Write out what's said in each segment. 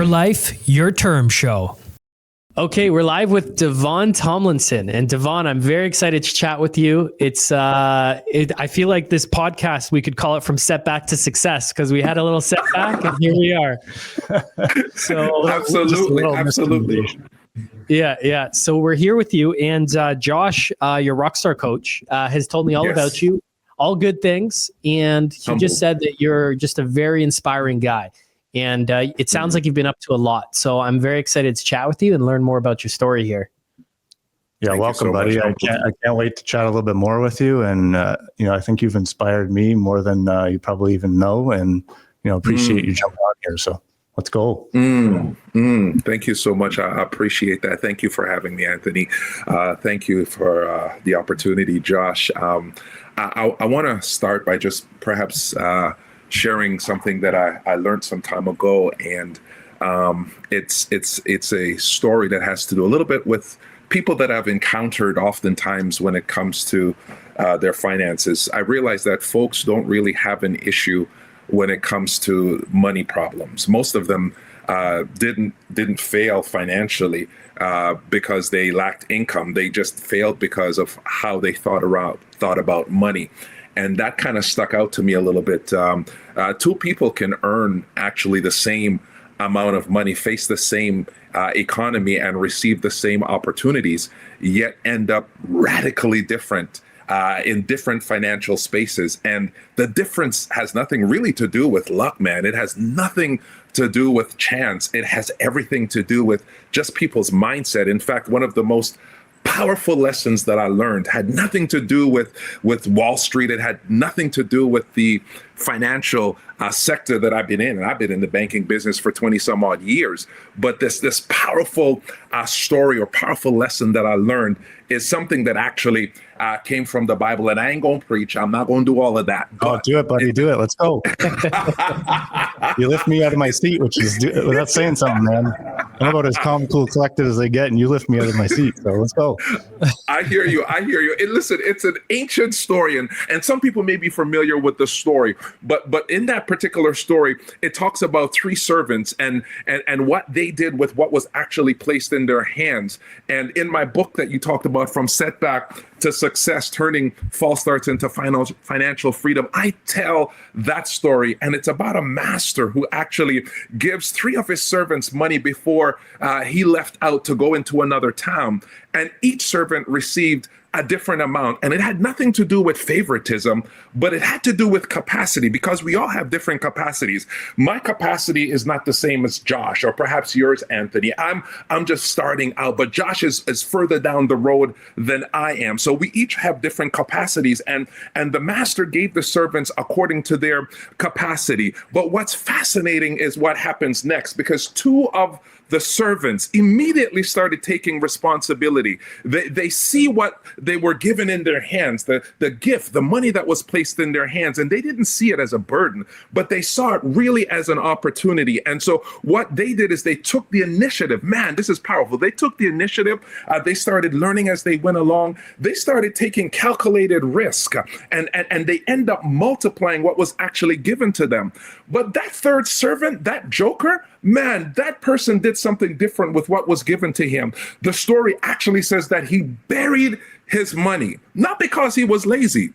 life, your term show. Okay, we're live with Devon Tomlinson. And Devon, I'm very excited to chat with you. I feel like this podcast, we could call it From Setback to Success, because we had a little setback and here we are. So Absolutely. Yeah. So we're here with you. And Josh, your rockstar coach, has told me all about you, all good things. And he just said that you're just a very inspiring guy. And it sounds like you've been up to a lot. So I'm very excited to chat with you and learn more about your story here. Yeah, welcome, buddy. I can't wait to chat a little bit more with you. And, I think you've inspired me more than you probably even know. And, appreciate you jumping on here. So let's go. Thank you so much. I appreciate that. Thank you for having me, Anthony. Thank you for the opportunity, Josh. I want to start by just perhaps sharing something that I learned some time ago, and it's a story that has to do a little bit with people that I've encountered oftentimes when it comes to their finances. I realize that folks don't really have an issue when it comes to money problems. Most of them didn't fail financially because they lacked income. They just failed because of how they thought about money. And that kind of stuck out to me a little bit. Two people can earn actually the same amount of money, face the same economy, and receive the same opportunities, yet end up radically different in different financial spaces. And the difference has nothing really to do with luck, man. It has nothing to do with chance. It has everything to do with just people's mindset. In fact, one of the most powerful lessons that I learned had nothing to do with Wall Street. It had nothing to do with the financial sector that I've been in. And I've been in the banking business for 20 some odd years. But this powerful story or powerful lesson that I learned is something that actually came from the Bible. And I ain't going to preach. I'm not going to do all of that. Oh, do it, buddy. Do it. Let's go. You lift me out of my seat, which is that's saying something, man. I'm about as calm, cool, collected as they get, and you lift me out of my seat. So let's go. I hear you. And listen, it's an ancient story, and some people may be familiar with the story, but in that particular story, it talks about three servants and what they did with what was actually placed in their hands. And in my book that you talked about, From Setback to Success, Turning False Starts into Financial Freedom, I tell that story, and it's about a master who actually gives three of his servants money before he left out to go into another town. And each servant received a different amount. And it had nothing to do with favoritism, but it had to do with capacity, because we all have different capacities. My capacity is not the same as Josh, or perhaps yours, Anthony. I'm just starting out, but Josh is further down the road than I am. So we each have different capacities, and the master gave the servants according to their capacity. But what's fascinating is what happens next, because two of the servants immediately started taking responsibility. They see what they were given in their hands, the gift, the money that was placed in their hands, and they didn't see it as a burden, but they saw it really as an opportunity. And so what they did is they took the initiative. Man, this is powerful. They took the initiative. They started learning as they went along. They started taking calculated risk, and they end up multiplying what was actually given to them. But that third servant, that joker, man, that person did something different with what was given to him. The story actually says that he buried his money, not because he was lazy.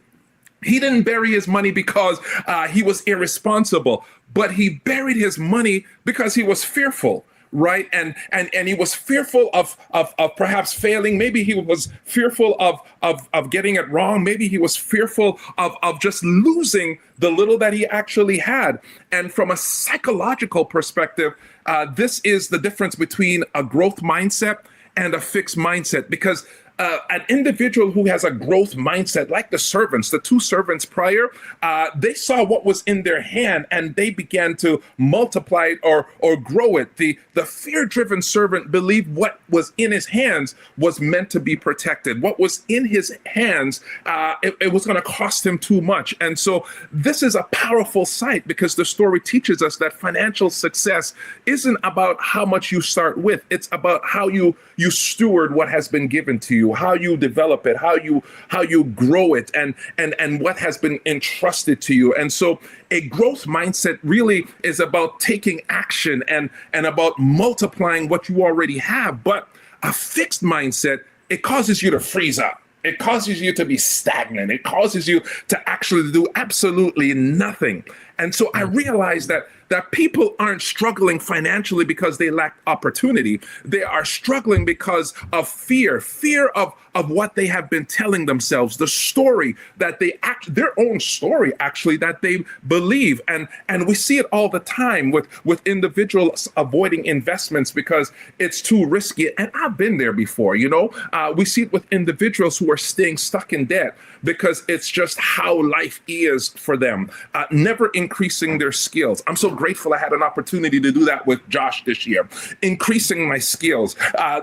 He didn't bury his money because he was irresponsible, but he buried his money because he was fearful. Right. And he was fearful of perhaps failing. Maybe he was fearful of getting it wrong. Maybe he was fearful of just losing the little that he actually had. And from a psychological perspective, this is the difference between a growth mindset and a fixed mindset, because an individual who has a growth mindset, like the servants, the two servants prior, they saw what was in their hand and they began to multiply it or grow it. The fear-driven servant believed what was in his hands was meant to be protected. What was in his hands, it was going to cost him too much. And so this is a powerful sight, because the story teaches us that financial success isn't about how much you start with. It's about how you steward what has been given to you. you, how you develop it, how you grow it, and what has been entrusted to you. And so a growth mindset really is about taking action and about multiplying what you already have. But a fixed mindset, it causes you to freeze up. It causes you to be stagnant. It causes you to actually do absolutely nothing. And so I realized that people aren't struggling financially because they lack opportunity. They are struggling because of fear of what they have been telling themselves, the story that their own story actually that they believe. And we see it all the time with individuals avoiding investments because it's too risky. And I've been there before, we see it with individuals who are staying stuck in debt because it's just how life is for them, never increasing their skills. I'm so grateful I had an opportunity to do that with Josh this year, increasing my skills.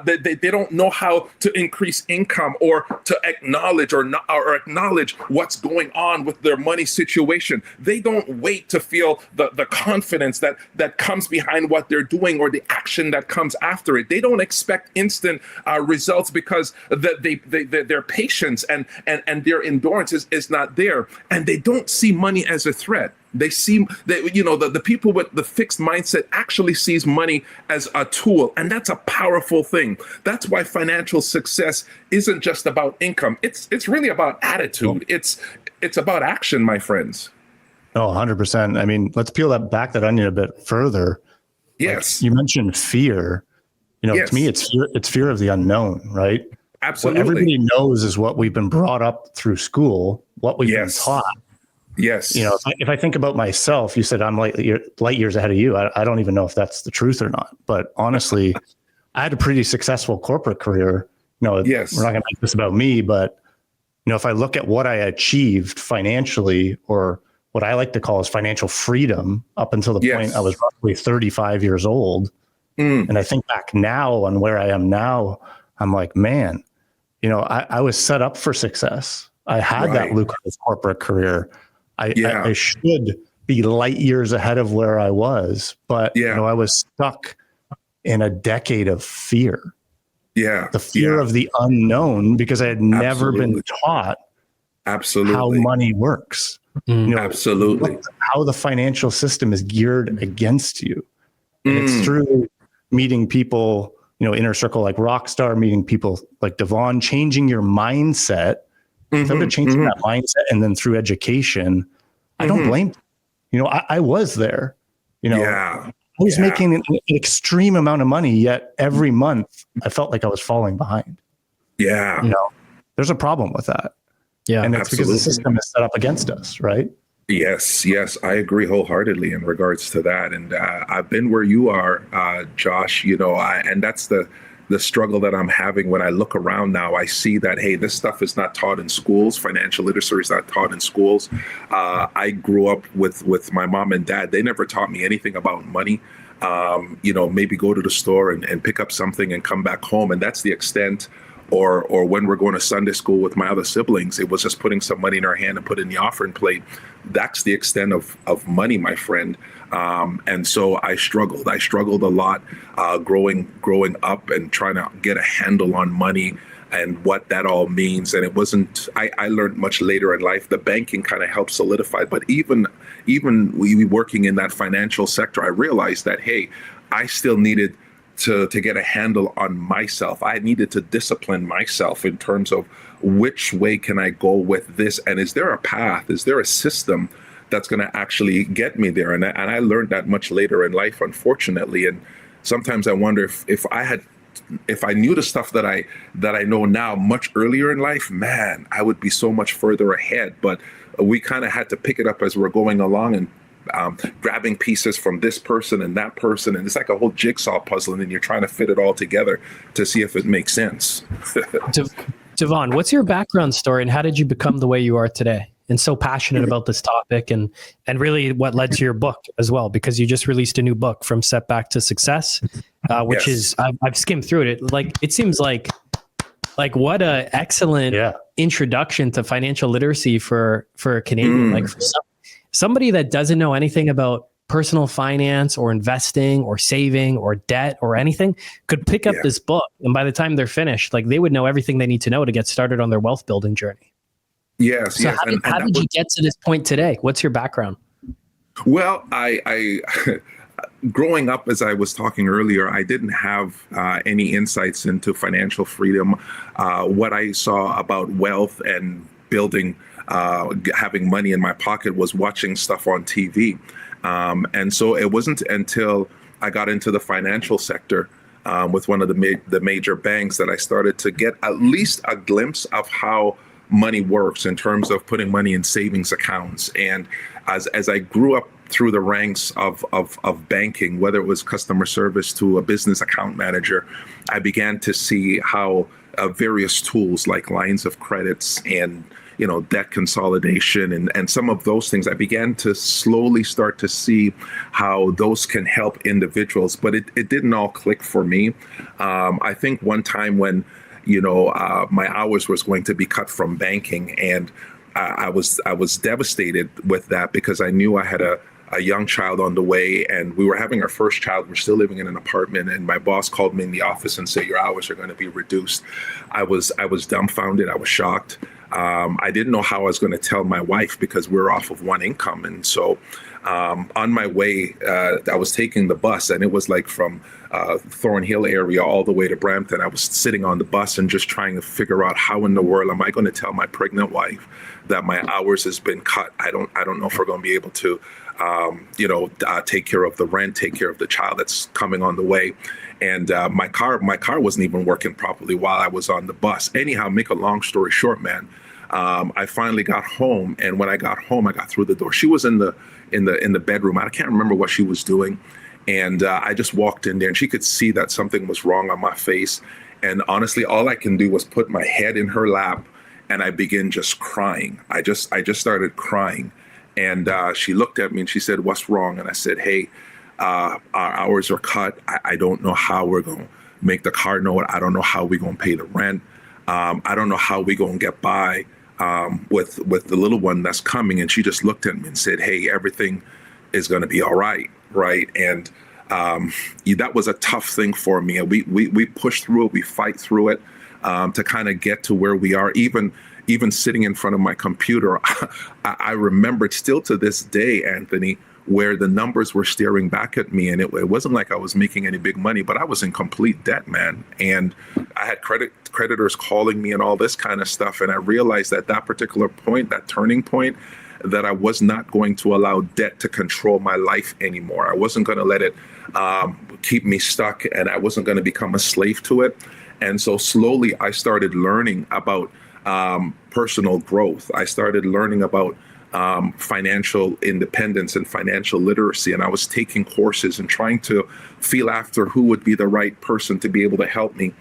They don't know how to increase income or to acknowledge or acknowledge what's going on with their money situation. They don't wait to feel the confidence that comes behind what they're doing or the action that comes after it. They don't expect instant results because their patience and their endurance is not there, and they don't see money as a threat. They see that, the people with the fixed mindset actually sees money as a tool. And that's a powerful thing. That's why financial success isn't just about income. It's really about attitude. It's about action, my friends. Oh, 100%. I mean, let's peel that onion a bit further. Yes. Like you mentioned fear. Yes. To me, it's fear of the unknown, right? Absolutely. What everybody knows is what we've been brought up through school, what we've been taught. Yes. If I think about myself, you said I'm light years ahead of you. I don't even know if that's the truth or not. But honestly, I had a pretty successful corporate career. Yes. We're not going to make this about me, but if I look at what I achieved financially, or what I like to call is financial freedom, up until the point I was roughly 35 years old, and I think back now on where I am now, I'm like, man, I was set up for success. I had that lucrative corporate career. I should be light years ahead of where I was, but I was stuck in a decade of fear. Yeah. The fear of the unknown, because I had never been taught how money works. Absolutely. How the financial system is geared against you. And it's through meeting people, inner circle like Rockstar, meeting people like Devon, changing your mindset. Instead of changing that mindset, and then through education, I don't blame you. I was there. I was making an extreme amount of money, yet every month I felt like I was falling behind. Yeah. There's a problem with that. Yeah. And it's because the system is set up against us, right? Yes, I agree wholeheartedly in regards to that. And I've been where you are, Josh, and that's the struggle that I'm having when I look around now. I see that, hey, this stuff is not taught in schools. Financial literacy is not taught in schools. I grew up with my mom and dad. They never taught me anything about money. Maybe go to the store and pick up something and come back home. And that's the extent. Or when we're going to Sunday school with my other siblings, it was just putting some money in our hand and put it in the offering plate. That's the extent of money, my friend. And so I struggled a lot growing up and trying to get a handle on money and what that all means. And it wasn't, I learned much later in life. The banking kind of helped solidify. But even we working in that financial sector, I realized that, hey, I still needed to get a handle on myself. I needed to discipline myself in terms of which way can I go with this? And is there a path? Is there a system that's going to actually get me there? And I learned that much later in life, unfortunately. And sometimes I wonder if I knew the stuff that I know now much earlier in life, man, I would be so much further ahead. But we kind of had to pick it up as we're going along and grabbing pieces from this person and that person. And it's like a whole jigsaw puzzle. And then you're trying to fit it all together to see if it makes sense. Devon, what's your background story and how did you become the way you are today and so passionate about this topic, and really what led to your book as well? Because you just released a new book, From Setback to Success, which is, I've skimmed through it. It seems like what a excellent introduction to financial literacy for a Canadian, like for somebody that doesn't know anything about personal finance or investing or saving or debt or anything could pick up this book. And by the time they're finished, like they would know everything they need to know to get started on their wealth building journey. Yes. So how did you get to this point today? What's your background? Well, I growing up, as I was talking earlier, I didn't have any insights into financial freedom. What I saw about wealth and building, having money in my pocket was watching stuff on TV. And so it wasn't until I got into the financial sector with one of the major banks that I started to get at least a glimpse of how money works in terms of putting money in savings accounts. And as I grew up through the ranks of banking, whether it was customer service to a business account manager, I began to see how various tools like lines of credits and debt consolidation and some of those things, I began to slowly start to see how those can help individuals, but it didn't all click for me. I think one time when, my hours was going to be cut from banking, and I was devastated with that because I knew I had a young child on the way, and we were having our first child. We're still living in an apartment, and my boss called me in the office and said, "Your hours are going to be reduced." I was dumbfounded. I was shocked. I didn't know how I was going to tell my wife because we were off of one income. And so on my way, I was taking the bus, and it was like from Thornhill area all the way to Brampton. I was sitting on the bus and just trying to figure out how in the world am I going to tell my pregnant wife that my hours has been cut. I don't know if we're going to be able to, take care of the rent, take care of the child that's coming on the way. And my car wasn't even working properly while I was on the bus. Anyhow, make a long story short, man, I finally got home, and when I got home, I got through the door. She was in the bedroom. I can't remember what she was doing, and I just walked in there, and she could see that something was wrong on my face. And honestly, all I can do was put my head in her lap, and I began just crying. I just started crying, and she looked at me and she said, "What's wrong?" And I said, "Hey, our hours are cut. I don't know how we're going to make the car note. I don't know how we're going to pay the rent. I don't know how we're going to get by with the little one that's coming." And she just looked at me and said, "Hey, everything is going to be all right." Right. And that was a tough thing for me. And we push through it. We fight through it to kind of get to where we are. Even sitting in front of my computer, I remembered still to this day, Anthony, where the numbers were staring back at me, and it wasn't like I was making any big money, but I was in complete debt, man. And I had creditors calling me and all this kind of stuff. And I realized at that particular point, that turning point, that I was not going to allow debt to control my life anymore. I wasn't going to let it keep me stuck, and I wasn't going to become a slave to it. And so slowly I started learning about personal growth. I started learning about financial independence and financial literacy. And I was taking courses and trying to feel after who would be the right person to be able to help me.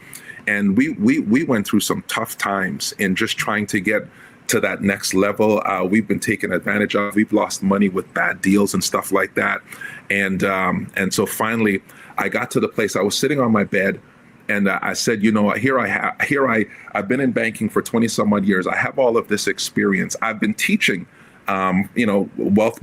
And we went through some tough times in just trying to get to that next level. We've been taken advantage of. We've lost money with bad deals and stuff like that. And so finally I got to the place. I was sitting on my bed, and I said, I've been in banking for 20 some odd years. I have all of this experience. I've been teaching not wealth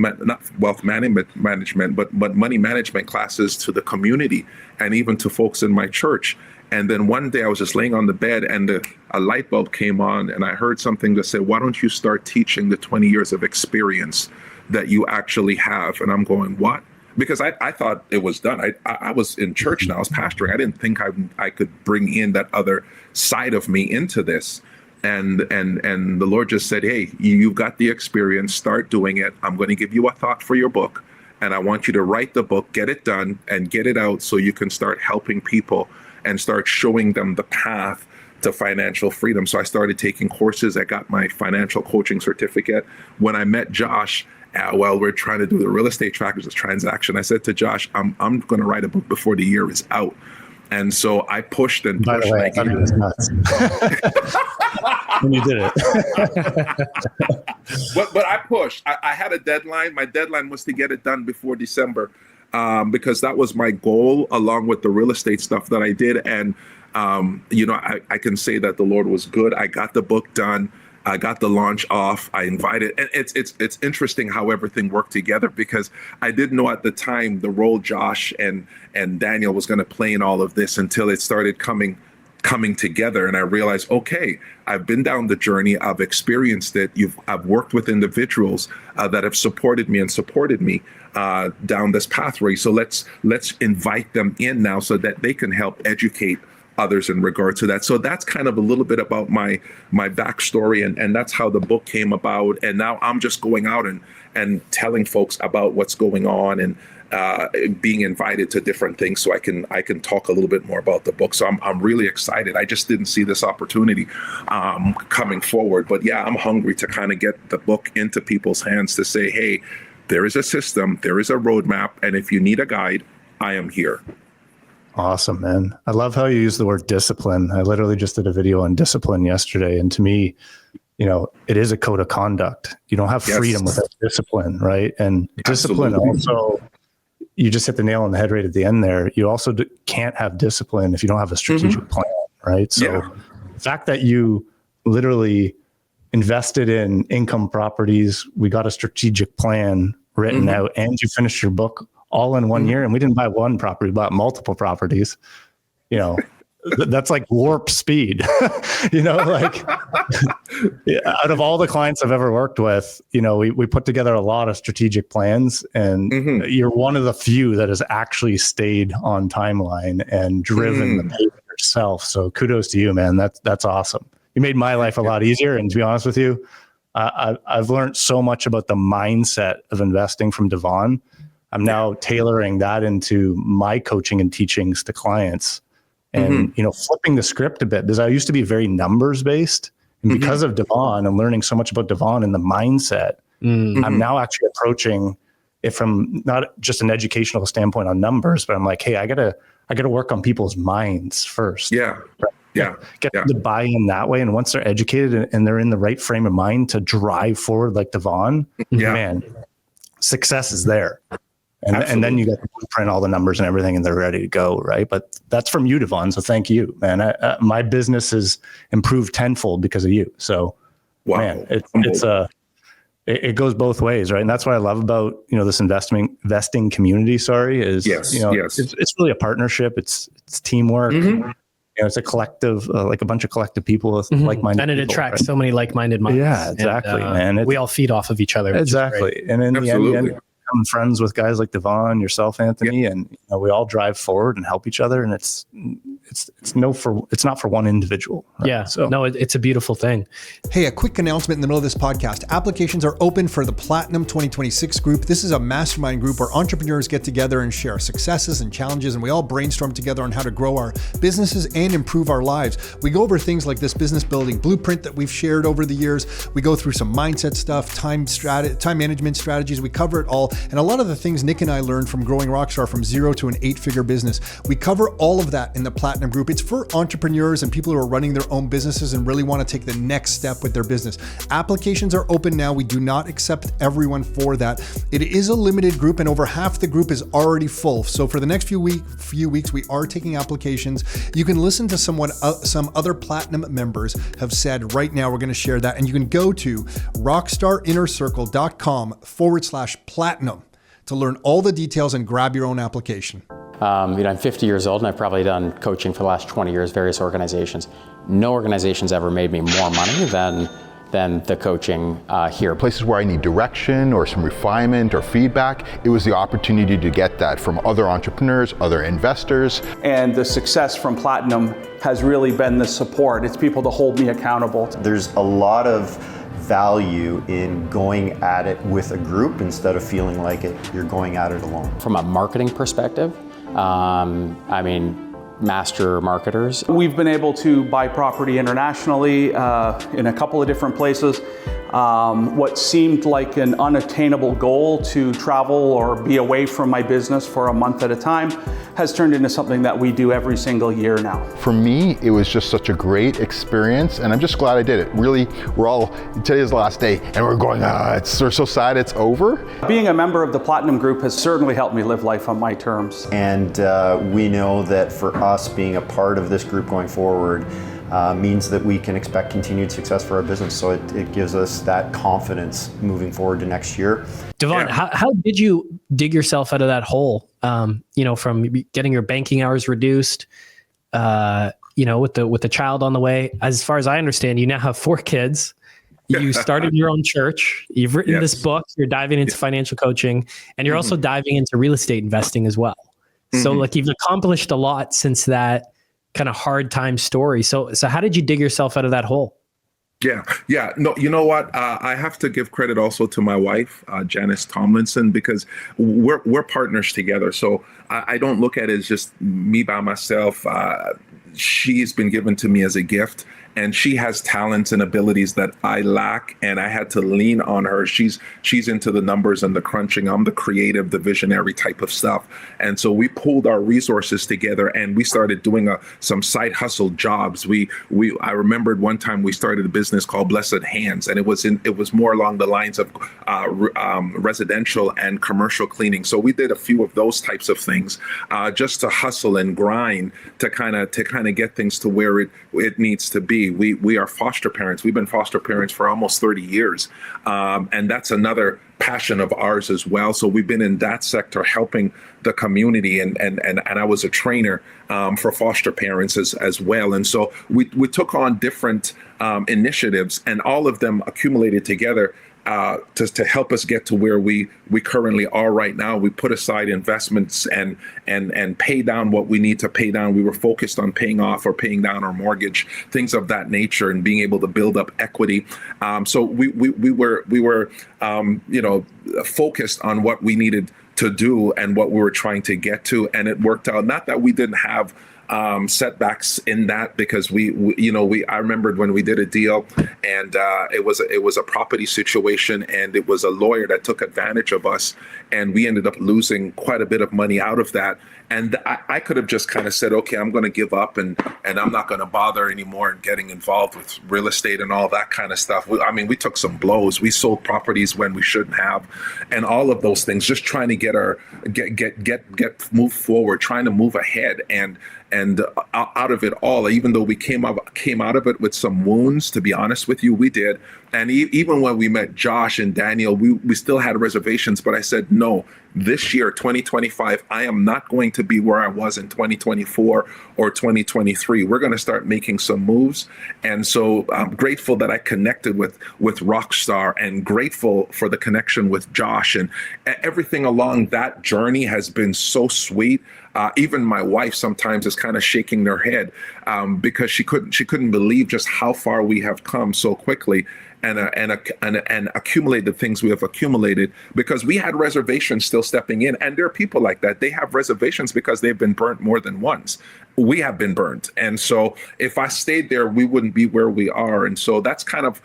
management, but money management classes to the community and even to folks in my church. And then one day I was just laying on the bed, and a light bulb came on, and I heard something that said, "Why don't you start teaching the 20 years of experience that you actually have?" And I'm going, "What?" Because I thought it was done. I was in church and I was pastoring. I didn't think I could bring in that other side of me into this. And the Lord just said, "Hey, you've got the experience, start doing it. I'm going to give you a thought for your book. And I want you to write the book, get it done, and get it out so you can start helping people and start showing them the path to financial freedom." So I started taking courses. I got my financial coaching certificate. When I met Josh, while we're trying to do the real estate trackers transaction, I said to Josh, I'm going to write a book before the year is out. And so I pushed and pushed. By the way, I thought it was nuts when you did it. but I pushed. I had a deadline. My deadline was to get it done before December, because that was my goal, along with the real estate stuff that I did. And I can say that the Lord was good. I got the book done. I got the launch off. I invited, and it's interesting how everything worked together, because I didn't know at the time the role Josh and Daniel was going to play in all of this until it started coming together. And I realized, okay, I've been down the journey. I've experienced it. I've worked with individuals that have supported me down this pathway. So let's invite them in now so that they can help educate others in regard to that. So that's kind of a little bit about my backstory, and that's how the book came about. And now I'm just going out and telling folks about what's going on, and being invited to different things so I can talk a little bit more about the book. So I'm really excited. I just didn't see this opportunity coming forward. But yeah, I'm hungry to kind of get the book into people's hands to say, hey, there is a system, there is a roadmap, and if you need a guide, I am here. Awesome, man. I love how you use the word discipline. I literally just did a video on discipline yesterday. And to me, it is a code of conduct. You don't have freedom without discipline, right? And discipline also, you just hit the nail on the head right at the end there. You also can't have discipline if you don't have a strategic plan, right? So the fact that you literally invested in income properties, we got a strategic plan written out, and you finished your book all in 1 year, and we didn't buy one property, we bought multiple properties. That's like warp speed. Like out of all the clients I've ever worked with, we put together a lot of strategic plans, and you're one of the few that has actually stayed on timeline and driven the paper yourself. So kudos to you, man. That's awesome. You made my life a lot easier. And to be honest with you, I've learned so much about the mindset of investing from Devon. I'm now tailoring that into my coaching and teachings to clients, and, flipping the script a bit, because I used to be very numbers based, and because of Devon and learning so much about Devon and the mindset, I'm now actually approaching it from not just an educational standpoint on numbers, but I'm like, hey, I gotta work on people's minds first. Get them to buy in that way. And once they're educated and they're in the right frame of mind to drive forward like Devon, man, success is there. And then you get the blueprint, all the numbers and everything, and they're ready to go, right? But that's from you, Devon. So thank you, man. My business has improved tenfold because of you. So, man, it goes both ways, right? And that's what I love about this investing community. It's really a partnership. It's teamwork. It's a collective, like a bunch of collective people with like-minded and it people, attracts so many like-minded minds. Yeah, exactly, man. We all feed off of each other. Exactly, and in the end, become friends with guys like Devon, yourself, Anthony, and we all drive forward and help each other. And it's not for one individual. Right? Yeah. So no, it's a beautiful thing. Hey, a quick announcement in the middle of this podcast. Applications are open for the Platinum 2026 group. This is a mastermind group where entrepreneurs get together and share successes and challenges, and we all brainstorm together on how to grow our businesses and improve our lives. We go over things like this business building blueprint that we've shared over the years. We go through some mindset stuff, time management strategies. We cover it all. And a lot of the things Nick and I learned from growing Rockstar from 0 to an 8-figure business, we cover all of that in the Platinum group. It's for entrepreneurs and people who are running their own businesses and really want to take the next step with their business. Applications are open now. We do not accept everyone for that. It is a limited group, and over half the group is already full. So for the next few weeks, we are taking applications. You can listen to some other Platinum members have said right now. We're going to share that, and you can go to rockstarinnercircle.com/platinum to learn all the details and grab your own application. I'm 50 years old, and I've probably done coaching for the last 20 years, various organizations. No organization's ever made me more money than the coaching here. Places where I need direction or some refinement or feedback, it was the opportunity to get that from other entrepreneurs, other investors. And the success from Platinum has really been the support. It's people to hold me accountable. There's a lot of value in going at it with a group instead of feeling like you're going at it alone. From a marketing perspective, master marketers. We've been able to buy property internationally in a couple of different places. What seemed like an unattainable goal to travel or be away from my business for a month at a time has turned into something that we do every single year now. For me, it was just such a great experience, and I'm just glad I did it. Really, today's the last day, and we're going, we're so sad it's over. Being a member of the Platinum Group has certainly helped me live life on my terms. And we know that for us being a part of this group going forward, means that we can expect continued success for our business. So it gives us that confidence moving forward to next year. Devon, how did you dig yourself out of that hole? From getting your banking hours reduced, with the child on the way. As far as I understand, you now have 4 kids. You started your own church. You've written this book. You're diving into financial coaching, and you're also diving into real estate investing as well. So you've accomplished a lot since that kind of hard time story. So how did you dig yourself out of that hole? Yeah. No, you know what? I have to give credit also to my wife, Janice Tomlinson, because we're partners together. So I don't look at it as just me by myself. She's been given to me as a gift, and she has talents and abilities that I lack, and I had to lean on her. She's into the numbers and the crunching. I'm the creative, the visionary type of stuff. And so we pulled our resources together, and we started doing some side hustle jobs. I remembered one time we started a business called Blessed Hands, and it was more along the lines of residential and commercial cleaning. So we did a few of those types of things just to hustle and grind to kind of get things to where it needs to be. We are foster parents. We've been foster parents for almost 30 years. And that's another passion of ours as well. So we've been in that sector helping the community, and I was a trainer for foster parents as well. And so we took on different initiatives, and all of them accumulated together to help us get to where we currently are right now. We put aside investments and pay down what we need to pay down. We were focused on paying off or paying down our mortgage, things of that nature, and being able to build up equity. So we were focused on what we needed to do and what we were trying to get to, and it worked out. Not that we didn't have setbacks in that, because I remembered when we did a deal, and it was a property situation, and it was a lawyer that took advantage of us, and we ended up losing quite a bit of money out of that. And I could have just kind of said, okay, I'm going to give up and I'm not going to bother anymore and getting involved with real estate and all that kind of stuff. We took some blows. We sold properties when we shouldn't have, and all of those things, just trying to get move forward, trying to move ahead. And out of it all, even though we came out of it with some wounds, to be honest with you, we did. And even when we met Josh and Daniel, we still had reservations, but I said, no, this year, 2025, I am not going to be where I was in 2024 or 2023. We're going to start making some moves. And so I'm grateful that I connected with Rockstar, and grateful for the connection with Josh, and everything along that journey has been so sweet. Even my wife sometimes is kind of shaking their head because she couldn't believe just how far we have come so quickly, and accumulate the things we have accumulated, because we had reservations still stepping in. And there are people like that. They have reservations because they've been burnt more than once. We have been burnt. And so if I stayed there, we wouldn't be where we are. And so that's kind of,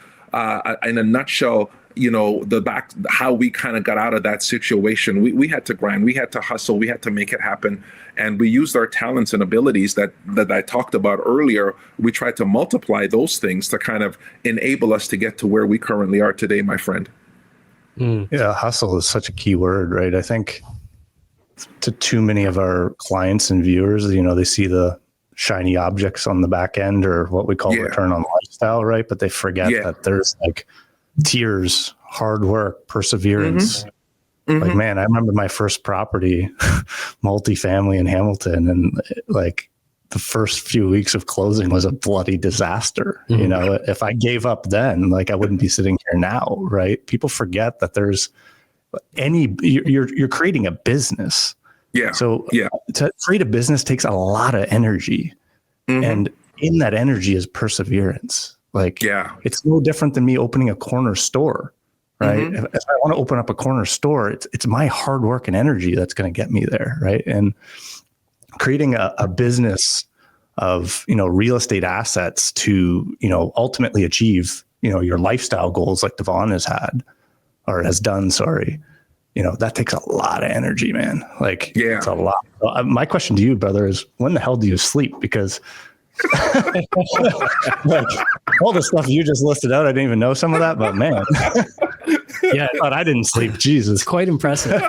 in a nutshell, how we kind of got out of that situation. We had to grind, we had to hustle, we had to make it happen. And we used our talents and abilities that I talked about earlier. We tried to multiply those things to kind of enable us to get to where we currently are today, my friend. Yeah, hustle is such a key word, right? I think to too many of our clients and viewers, they see the shiny objects on the back end, or what we call return on lifestyle, right? But they forget that there's like tears, hard work, perseverance. Like, man, I remember my first property, multifamily in Hamilton, and like the first few weeks of closing was a bloody disaster. If I gave up then, like, I wouldn't be sitting here now, right? People forget that there's you're creating a business. So to create a business takes a lot of energy, and in that energy is perseverance. Like, it's no different than me opening a corner store, right? If I want to open up a corner store, it's my hard work and energy that's going to get me there, right? And creating a business of, real estate assets to, ultimately achieve, your lifestyle goals, like Devon has done, that takes a lot of energy, man. Like, it's a lot. My question to you, brother, is when the hell do you sleep? Because like, all the stuff you just listed out, I didn't even know some of that, but man, I thought I didn't sleep. Jesus, quite impressive.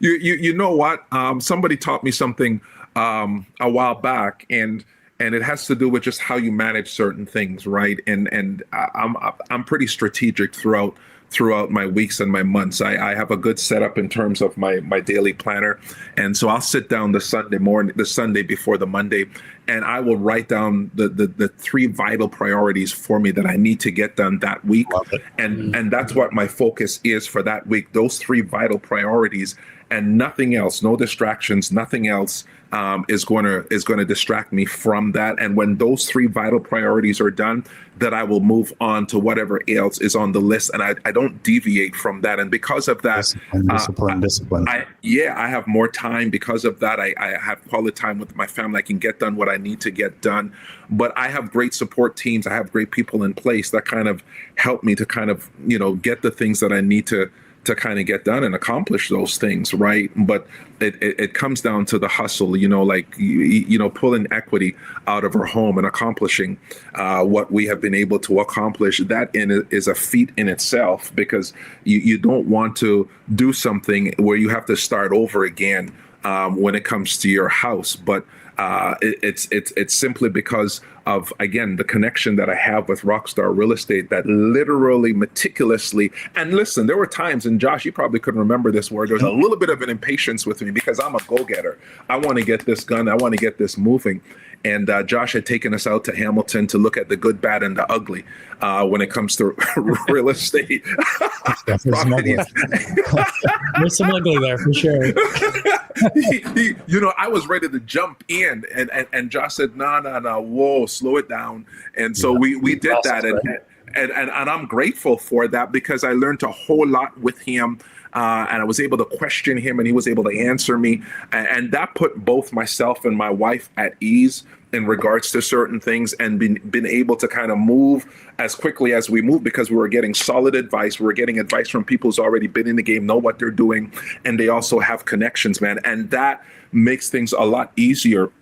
You know what? Somebody taught me something a while back, and and it has to do with just how you manage certain things, right? And I'm pretty strategic throughout my weeks and my months. I have a good setup in terms of my daily planner, and so I'll sit down the Sunday before the Monday, and I will write down the 3 vital priorities for me that I need to get done that week, and that's what my focus is for that week. Those 3 vital priorities, and nothing else, no distractions, nothing else is going to distract me from that. And when those 3 vital priorities are done, that I will move on to whatever else is on the list, and I don't deviate from that. And because of that, discipline. I have more time because of that. I have quality time with my family. I can get done what I need to get done. But I have great support teams. I have great people in place that kind of help me to kind of, get the things that I need to kind of get done and accomplish those things, right? But it comes down to the hustle, pulling equity out of our home and accomplishing what we have been able to accomplish. That is a feat in itself, because you don't want to do something where you have to start over again when it comes to your house. But it's simply because of, again, the connection that I have with Rockstar Real Estate, that literally meticulously, and listen, there were times, and Josh, you probably couldn't remember this, where there's a little bit of an impatience with me because I'm a go-getter. I want to get this done. I want to get this moving. And Josh had taken us out to Hamilton to look at the good, bad, and the ugly when it comes to real estate. There's some ugly there for sure. I was ready to jump in, and Josh said, no, whoa, slow it down. And so we did that, and I'm grateful for that, because I learned a whole lot with him. And I was able to question him, and he was able to answer me. And that put both myself and my wife at ease in regards to certain things, and been able to kind of move as quickly as we move, because we were getting solid advice. We were getting advice from people who's already been in the game, know what they're doing, and they also have connections, man. And that makes things a lot easier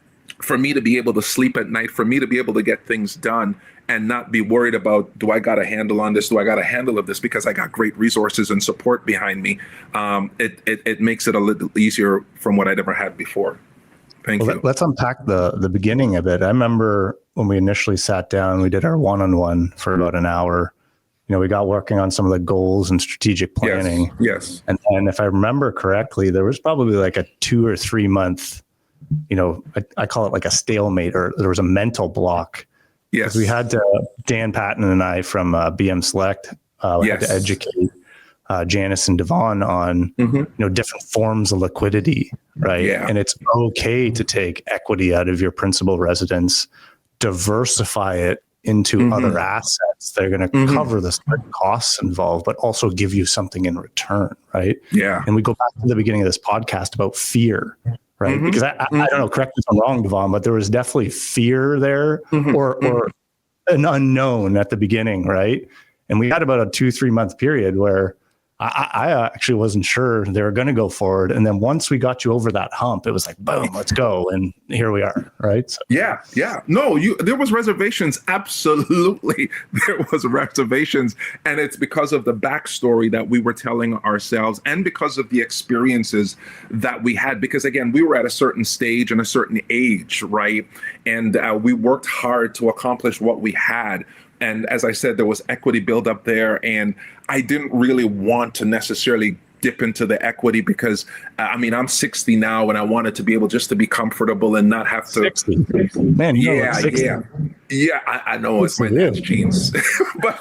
for me to be able to sleep at night, for me to be able to get things done and not be worried about, do I got a handle on this? Do I got a handle of this? Because I got great resources and support behind me. It makes it a little easier from what I'd ever had before. Thank you. Let's unpack the beginning of it. I remember when we initially sat down, we did our one-on-one for about an hour. We got working on some of the goals and strategic planning. Yes. And if I remember correctly, there was probably like a 2 or 3 month, I call it like a stalemate, or there was a mental block. Yes. We had to, Dan Patton and I from BM Select, we had to educate Janice and Devon on, different forms of liquidity, right? Yeah. And it's okay to take equity out of your principal residence, diversify it into other assets that are going to cover the costs involved, but also give you something in return, right? Yeah. And we go back to the beginning of this podcast about fear, right? Because I don't know, correct me if I'm wrong, Devon, but there was definitely fear there, or an unknown at the beginning, right? And we had about a 2-3 month period where I actually wasn't sure they were going to go forward. And then once we got you over that hump, it was like, boom, let's go. And here we are, right? So. Yeah. No, there was reservations. Absolutely. There was reservations. And it's because of the backstory that we were telling ourselves, and because of the experiences that we had. Because again, we were at a certain stage and a certain age, right? And we worked hard to accomplish what we had. And as I said, there was equity buildup there, and I didn't really want to necessarily dip into the equity, because I'm 60 now, and I wanted to be able just to be comfortable and not have to. 60. Man, yeah. I know it's my dad's genes, but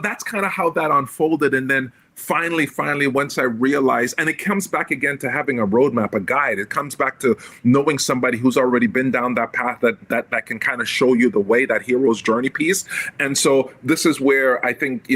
that's kind of how that unfolded, and then. Finally, once I realized, and it comes back again to having a roadmap, a guide. It comes back to knowing somebody who's already been down that path that can kind of show you the way, that hero's journey piece. And so this is where I think,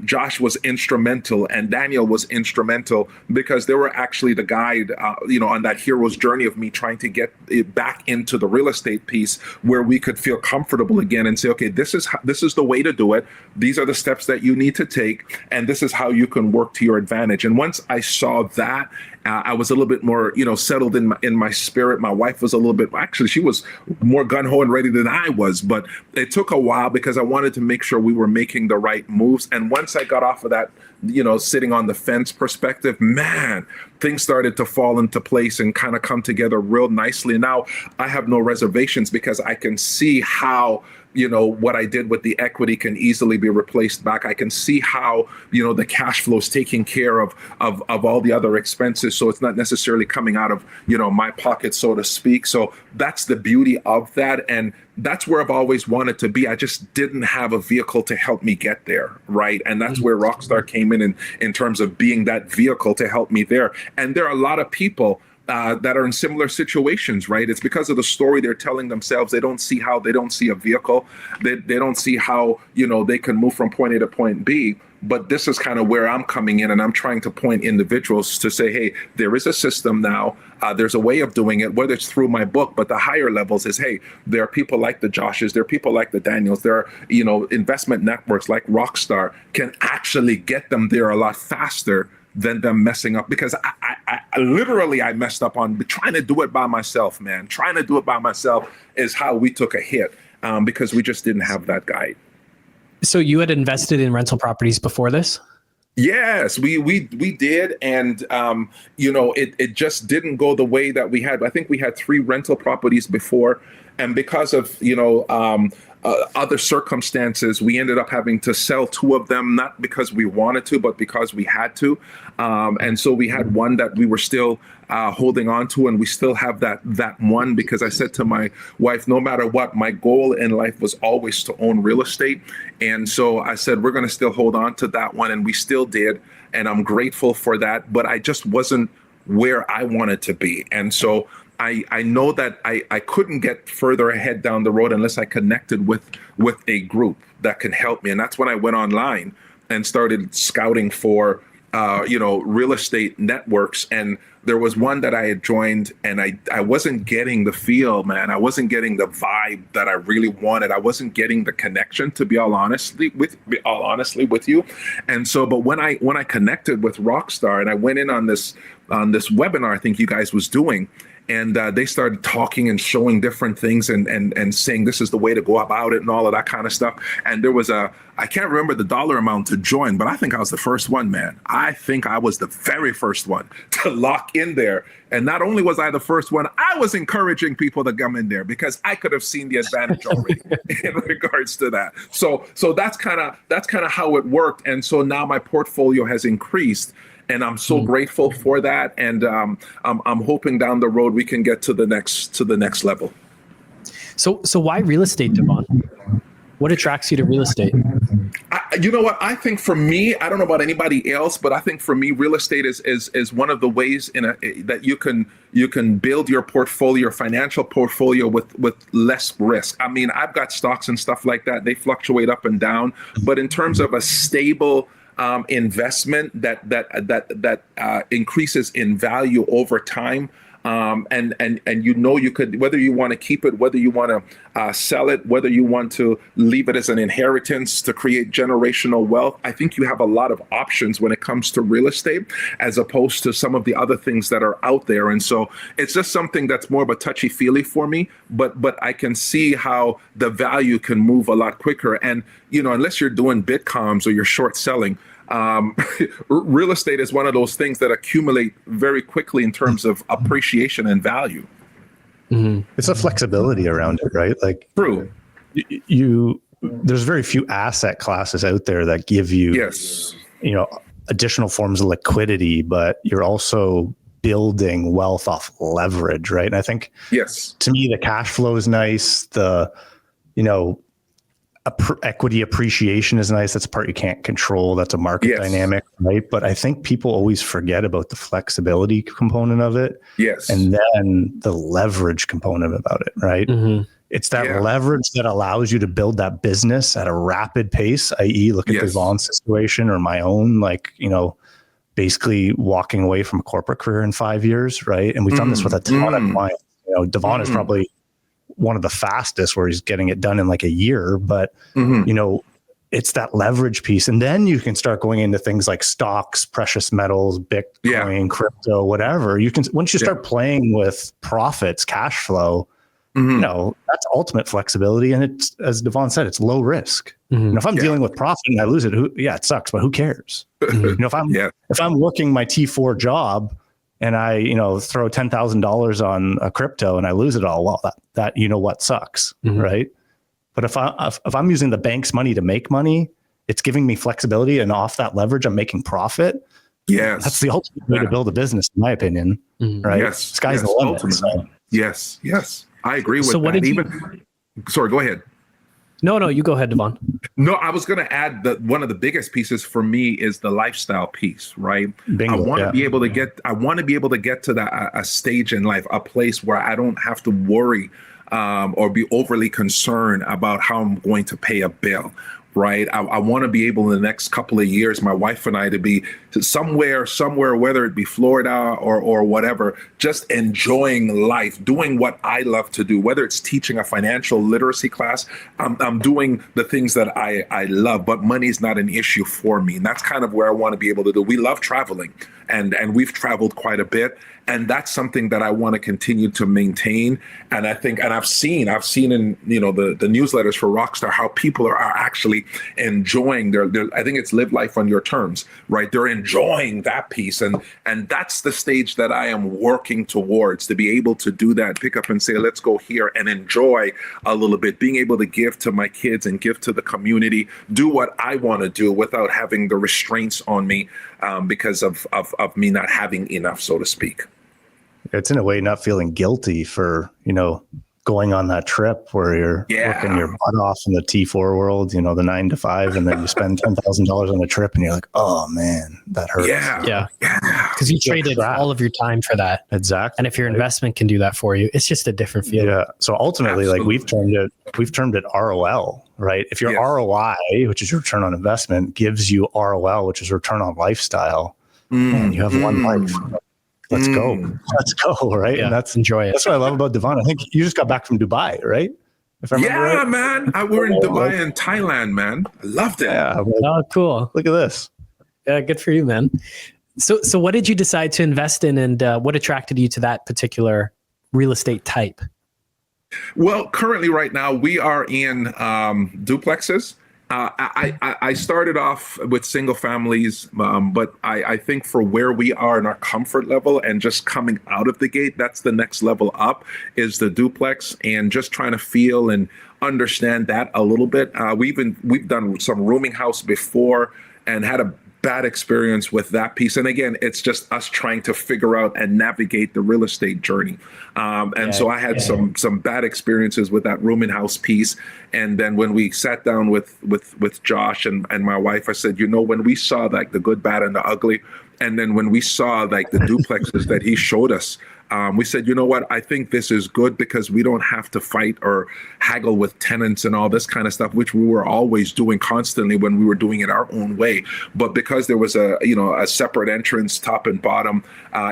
Josh was instrumental and Daniel was instrumental, because they were actually the guide, on that hero's journey of me trying to get it back into the real estate piece, where we could feel comfortable again and say, okay, this is the way to do it. These are the steps that you need to take, and this is how how you can work to your advantage. And once I saw that, I was a little bit more, settled in my spirit. My wife was a little bit, actually, she was more gun-ho and ready than I was, but it took a while because I wanted to make sure we were making the right moves. And once I got off of that, sitting on the fence perspective, man, things started to fall into place and kind of come together real nicely. Now I have no reservations because I can see how what I did with the equity can easily be replaced back. I can see how, the cash flow is taking care of all the other expenses. So it's not necessarily coming out of, my pocket, so to speak. So that's the beauty of that. And that's where I've always wanted to be. I just didn't have a vehicle to help me get there. Right. And that's where Rockstar came in terms of being that vehicle to help me there. And there are a lot of people that are in similar situations, right? It's because of the story they're telling themselves. They don't see a vehicle. They don't see how, they can move from point A to point B. But this is kind of where I'm coming in, and I'm trying to point individuals to say, hey, there is a system now. There's a way of doing it, whether it's through my book, but the higher levels is, hey, there are people like the Joshes, there are people like the Daniels, there are, investment networks like Rockstar can actually get them there a lot faster than them messing up, because I literally messed up on trying to do it by myself, man. Trying to do it by myself is how we took a hit because we just didn't have that guide. So you had invested in rental properties before this? Yes, we did, and it just didn't go the way that we had. I think we had 3 rental properties before, and because of other circumstances, we ended up having to sell 2 of them, not because we wanted to, but because we had to. And so we had one that we were still holding on to, and we still have that one, because I said to my wife, no matter what, my goal in life was always to own real estate. And so I said, we're going to still hold on to that one, and we still did. And I'm grateful for that, but I just wasn't where I wanted to be. And so I know that I couldn't get further ahead down the road unless I connected with a group that can help me. And that's when I went online and started scouting for, real estate networks. And there was one that I had joined, and I wasn't getting the feel, man. I wasn't getting the vibe that I really wanted. I wasn't getting the connection, to be all honestly with you. And so, but when I connected with Rockstar and I went in on this webinar, I think you guys was doing, and they started talking and showing different things and saying this is the way to go about it and all of that kind of stuff. And there was I can't remember the dollar amount to join, but I think I was the first one, man. I think I was the very first one to lock in there. And not only was I the first one, I was encouraging people to come in there because I could have seen the advantage already in regards to that. So that's kind of how it worked. And so now my portfolio has increased. And I'm so grateful for that, and I'm hoping down the road we can get to the next level. So why real estate, Devon? What attracts you to real estate? You know what? I think for me, I don't know about anybody else, but I think for me, real estate is one of the ways that you can build your portfolio, your financial portfolio with less risk. I mean, I've got stocks and stuff like that; they fluctuate up and down. But in terms of a stable investment that increases in value over time, and you could, whether you want to keep it, whether you want to sell it, whether you want to leave it as an inheritance to create generational wealth. I think you have a lot of options when it comes to real estate, as opposed to some of the other things that are out there. And so it's just something that's more of a touchy-feely for me, but I can see how the value can move a lot quicker. And unless you're doing bitcoms or you're short selling, real estate is one of those things that accumulate very quickly in terms of appreciation and value. Mm-hmm. It's a flexibility around it, right? Like, true. There's very few asset classes out there that give you, yes, additional forms of liquidity, but you're also building wealth off leverage, right? And I think, yes, to me, the cash flow is nice. The, equity appreciation is nice. That's a part you can't control. That's a market dynamic, right? But I think people always forget about the flexibility component of it. Yes. And then the leverage component about it, right? Mm-hmm. It's that leverage that allows you to build that business at a rapid pace, i.e. look at Devon's situation or my own, basically walking away from a corporate career in 5 years, right? And we've done this with a ton of clients. Devon is probably one of the fastest, where he's getting it done in like a year, but it's that leverage piece. And then you can start going into things like stocks, precious metals, Bitcoin, crypto, whatever. You can, once you start playing with profits, cash flow, you know, that's ultimate flexibility. And it's, as Devon said, it's low risk. And if I'm dealing with profit and I lose it, it sucks, but who cares? You know, if I'm working my T4 job and I, you know, throw $10,000 on a crypto and I lose it all, well, that you know what sucks, right? But if I'm using the bank's money to make money, it's giving me flexibility, and off that leverage, I'm making profit. Yes, that's the ultimate way to build a business, in my opinion. Right? Yes, sky's the limit. So. Yes, I agree with that. Sorry, go ahead. No, you go ahead, Devon. No, I was going to add that one of the biggest pieces for me is the lifestyle piece, right? Bingo, I want to be able to get to that a stage in life, a place where I don't have to worry or be overly concerned about how I'm going to pay a bill, right? I want to be able in the next couple of years, my wife and I, to be somewhere, whether it be Florida or whatever, just enjoying life, doing what I love to do, whether it's teaching a financial literacy class. I'm doing the things that I love, but money is not an issue for me. And that's kind of where I want to be able to do. We love traveling, and we've traveled quite a bit. And that's something that I want to continue to maintain. And I think, and I've seen in, you know, the newsletters for Rockstar, how people are actually enjoying their I think it's live life on your terms, right? They're enjoying that piece. And that's the stage that I am working towards, to be able to do that, pick up and say, let's go here and enjoy a little bit, being able to give to my kids and give to the community, do what I want to do without having the restraints on me because of me not having enough, so to speak. It's in a way not feeling guilty for, you know, going on that trip where you're working your butt off in the T4 world, you know, the 9 to 5, and then you spend $10,000 on a trip and you're like, oh man, that hurts. Yeah. Because you traded all of your time for that. Exactly. And if your investment can do that for you, it's just a different feeling. Yeah. So ultimately, like we've termed it ROL, right? If your ROI, which is your return on investment, gives you ROL, which is return on lifestyle, man, you have one life. Let's go, right? Yeah, and enjoy it. That's what I love about Devon. I think you just got back from Dubai, right? If I remember right? Man. We were in Dubai and Thailand, man. I loved it. Yeah. Oh, cool. Look at this. Yeah, good for you, man. So what did you decide to invest in, and what attracted you to that particular real estate type? Well, currently right now we are in duplexes. I started off with single families, but I think for where we are in our comfort level and just coming out of the gate, that's the next level up, is the duplex, and just trying to feel and understand that a little bit. We've done some rooming house before and had a bad experience with that piece. And again, it's just us trying to figure out and navigate the real estate journey. So I had some bad experiences with that room and house piece. And then when we sat down with Josh and my wife, I said, you know, when we saw like the good, bad, and the ugly, and then when we saw like the duplexes that he showed us, we said, you know what, I think this is good because we don't have to fight or haggle with tenants and all this kind of stuff, which we were always doing constantly when we were doing it our own way. But because there was a separate entrance, top and bottom,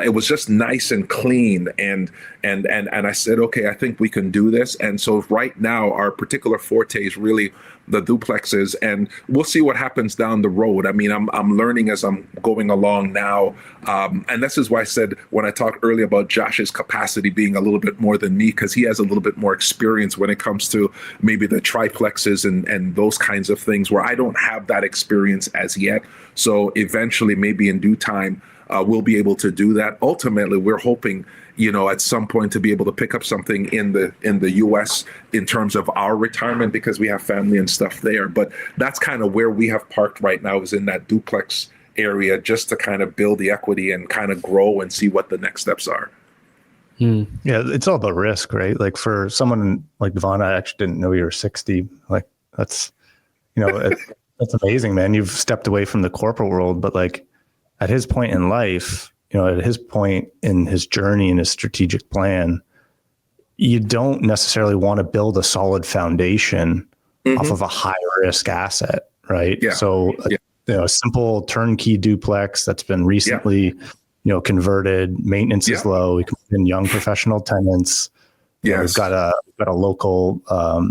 it was just nice and clean. And I said, okay, I think we can do this. And so right now, our particular forte is really the duplexes, and we'll see what happens down the road. I mean, I'm learning as I'm going along now. And this is why I said when I talked earlier about Josh's capacity being a little bit more than me, because he has a little bit more experience when it comes to maybe the triplexes and those kinds of things, where I don't have that experience as yet. So eventually, maybe in due time, we'll be able to do that. Ultimately, we're hoping, you know, at some point to be able to pick up something in the U.S. in terms of our retirement, because we have family and stuff there. But that's kind of where we have parked right now, is in that duplex area, just to kind of build the equity and kind of grow and see what the next steps are. Yeah, it's all about risk, right? Like for someone like Devon, I actually didn't know you were 60. Like that's, you know, that's amazing, man. You've stepped away from the corporate world, but like at his point in life, you know, at his point in his journey and his strategic plan, you don't necessarily want to build a solid foundation off of a high risk asset, right? Yeah. So, you know, a simple turnkey duplex that's been recently, you know, converted, maintenance is low. We can put in young professional tenants. You know, we've got a local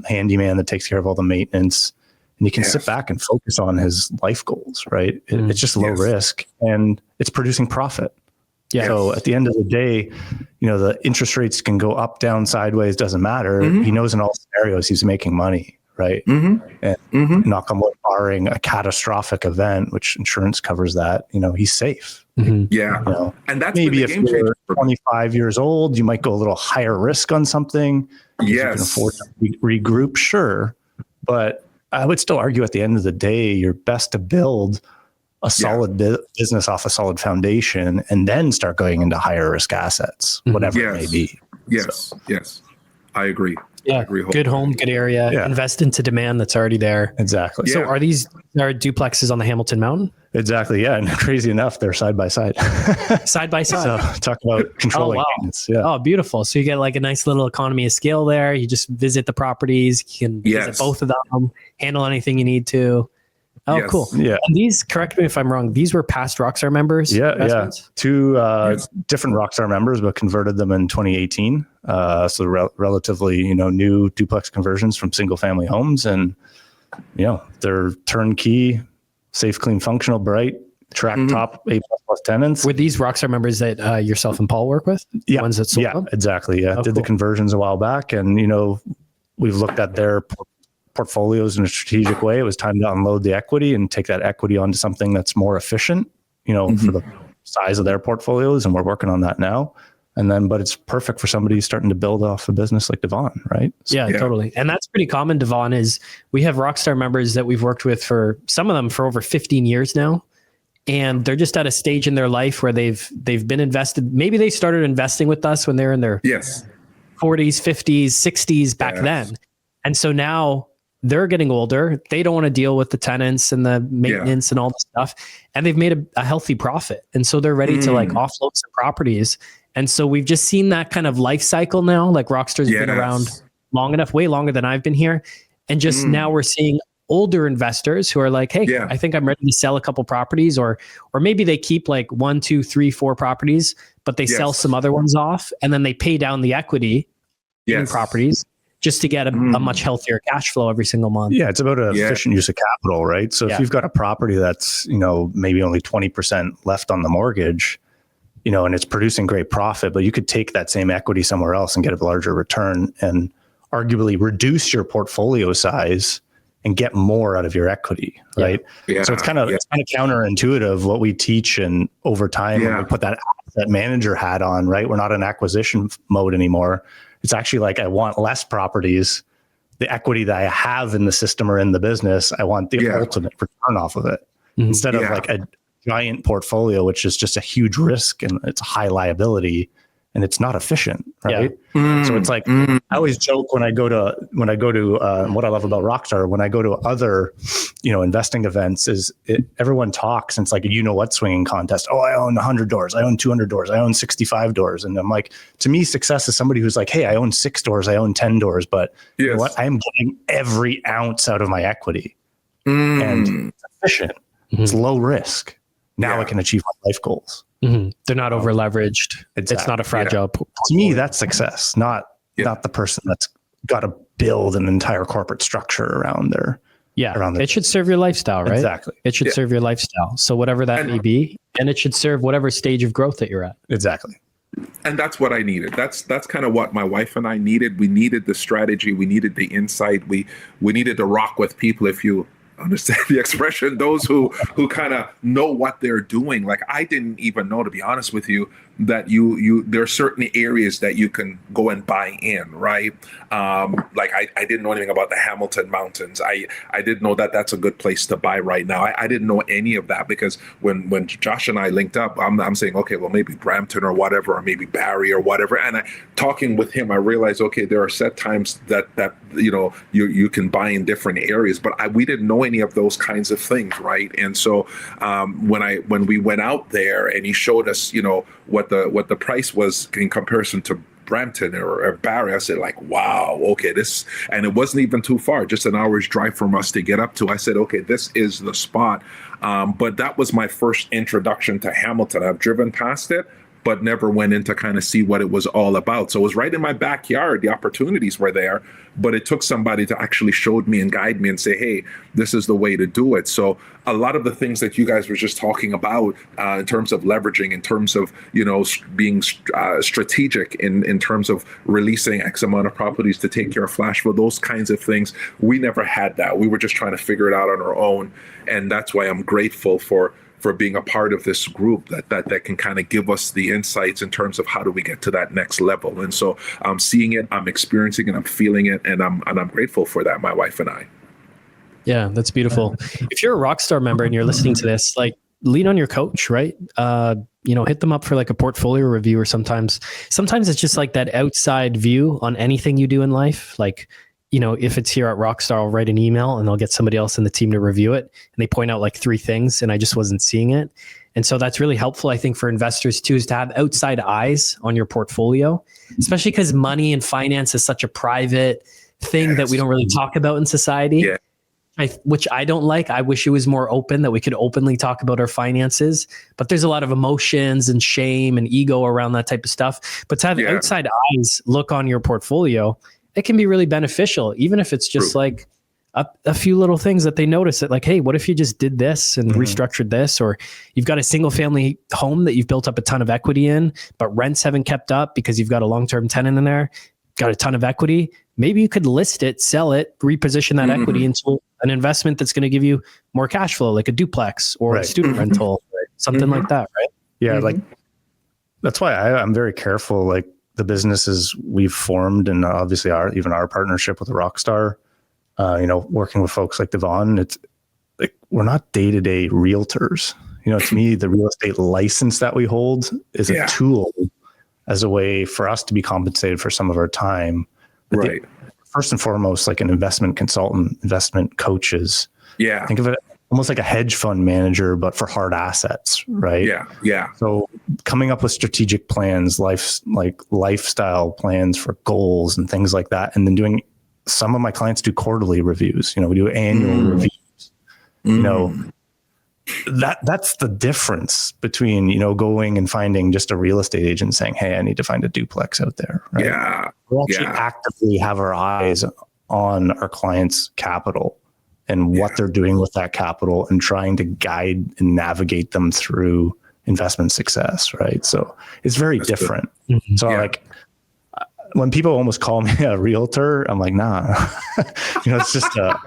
handyman that takes care of all the maintenance. and he can sit back and focus on his life goals, right? It's just low risk and it's producing profit. Yeah. So at the end of the day, the interest rates can go up, down, sideways, doesn't matter. He knows in all scenarios he's making money, right? And knock on wood, barring a catastrophic event, which insurance covers that, he's safe. Yeah. And that's maybe if you're 25 years old, you might go a little higher risk on something. You can afford to regroup, sure. But I would still argue at the end of the day, you're best to build a solid business off a solid foundation and then start going into higher risk assets, whatever it may be. Yes. I agree. Yeah. Good home, good area. Yeah. Invest into demand that's already there. Exactly. So are duplexes on the Hamilton Mountain? Exactly. Yeah. And crazy enough, they're side by side. Side by side. So talk about controlling maintenance. Yeah. Oh, beautiful. So you get like a nice little economy of scale there. You just visit the properties. You can visit both of them, handle anything you need to. Oh, cool. Yeah. And these, correct me if I'm wrong, these were past Rockstar members? Yeah. Two different Rockstar members, but converted them in 2018. So relatively, new duplex conversions from single family homes. And, they're turnkey, safe, clean, functional, bright, track top, A++ tenants. Were these Rockstar members that yourself and Paul work with? Yeah. Ones that sold them? Exactly. Yeah. Did the conversions a while back. And, we've looked at their portfolios in a strategic way. It was time to unload the equity and take that equity onto something that's more efficient, for the size of their portfolios. And we're working on that now. And then, but it's perfect for somebody starting to build off a business like Devon, right? So, yeah, totally. And that's pretty common. Devon is, we have Rockstar members that we've worked with for some of them for over 15 years now. And they're just at a stage in their life where they've been invested. Maybe they started investing with us when they're in their 40s, 50s, 60s back then. And so now they're getting older. They don't want to deal with the tenants and the maintenance and all the stuff. And they've made a healthy profit. And so they're ready to like offload some properties. And so we've just seen that kind of life cycle now. Like Rockstar's been around long enough, way longer than I've been here. And just now we're seeing older investors who are like, hey, I think I'm ready to sell a couple properties, or maybe they keep like 1, 2, 3, 4 properties, but they sell some other ones off and then they pay down the equity in properties just to get a much healthier cash flow every single month. Yeah, it's about an efficient use of capital, right? So if you've got a property that's, maybe only 20% left on the mortgage, and it's producing great profit, but you could take that same equity somewhere else and get a larger return and arguably reduce your portfolio size and get more out of your equity, right? So it's kind of counterintuitive what we teach, and over time when we put that asset manager hat on, right? We're not in acquisition mode anymore. It's actually like, I want less properties. The equity that I have in the system or in the business, I want the ultimate return off of it instead of like a giant portfolio, which is just a huge risk and it's a high liability and it's not efficient, right? So it's like, I always joke when I go to what I love about Rockstar, when I go to other, investing events, is everyone talks and it's like, what swinging contest. Oh, I own 100 doors. I own 200 doors. I own 65 doors. And I'm like, to me, success is somebody who's like, hey, I own 6 doors. I own 10 doors, but you know what? I am getting every ounce out of my equity and it's efficient. It's low risk. Now I can achieve my life goals. They're not over leveraged. It's not a fragile. To me, that's success, not the person that's got to build an entire corporate structure around their. It should serve your lifestyle, right? Exactly. It should serve your lifestyle. So whatever that may be, and it should serve whatever stage of growth that you're at. Exactly. And that's what I needed. That's kind of what my wife and I needed. We needed the strategy. We needed the insight. We needed to rock with people, if you understand the expression, those who kind of know what they're doing. Like, I didn't even know, to be honest with you, that there are certain areas that you can go and buy in, right? Like I didn't know anything about the Hamilton Mountains. I didn't know that that's a good place to buy right now. I didn't know any of that, because when Josh and I linked up, I'm saying, okay, well, maybe Brampton or whatever, or maybe Barrie or whatever. And talking with him, I realized, okay, there are set times that you can buy in different areas, but we didn't know any of those kinds of things, right? And so when we went out there and he showed us, what the price was in comparison to Brampton or Barrie, I said, like, wow, okay, and it wasn't even too far, just an hour's drive from us to get up to. I said, okay, this is the spot. But that was my first introduction to Hamilton. I've driven past it, but never went in to kind of see what it was all about. So it was right in my backyard. The opportunities were there, but it took somebody to actually show me and guide me and say, hey, this is the way to do it. So a lot of the things that you guys were just talking about in terms of leveraging, in terms of, being strategic in terms of releasing X amount of properties to take care of flash flow, those kinds of things, we never had that. We were just trying to figure it out on our own. And that's why I'm grateful for being a part of this group that can kind of give us the insights in terms of how do we get to that next level. And so I'm seeing it, I'm experiencing it, I'm feeling it, and I'm grateful for that, my wife and I. Yeah, that's beautiful. If you're a Rockstar member and you're listening to this, like, lean on your coach, right? Hit them up for like a portfolio review, or sometimes it's just like that outside view on anything you do in life. Like, if it's here at Rockstar, I'll write an email and I'll get somebody else in the team to review it. And they point out like 3 things and I just wasn't seeing it. And so that's really helpful, I think, for investors too, is to have outside eyes on your portfolio, especially because money and finance is such a private thing that we don't really talk about in society. Yeah. Which I don't like. I wish it was more open, that we could openly talk about our finances, but there's a lot of emotions and shame and ego around that type of stuff. But to have outside eyes look on your portfolio, it can be really beneficial, even if it's just like a few little things that they notice that, like, hey, what if you just did this and restructured this? Or you've got a single family home that you've built up a ton of equity in, but rents haven't kept up because you've got a long-term tenant in there, got a ton of equity. Maybe you could list it, sell it, reposition that equity into an investment that's going to give you more cash flow, like a duplex or a student rental, something like that, right? Yeah, like that's why I'm very careful. Like the businesses we've formed, and obviously our partnership with Rockstar, working with folks like Devon, it's like we're not day-to-day realtors. To me, the real estate license that we hold is a tool as a way for us to be compensated for some of our time. But first and foremost, like an investment consultant, investment coaches. Yeah. Think of it almost like a hedge fund manager, but for hard assets, right? Yeah. So coming up with strategic plans, lifestyle plans for goals and things like that. And then some of my clients do quarterly reviews, we do annual reviews, that's the difference between, going and finding just a real estate agent saying, hey, I need to find a duplex out there. Right? Yeah. We actually actively have our eyes on our clients' capital and what they're doing with that capital and trying to guide and navigate them through investment success. Right. So it's very different. So when people almost call me a realtor, I'm like, nah, it's just a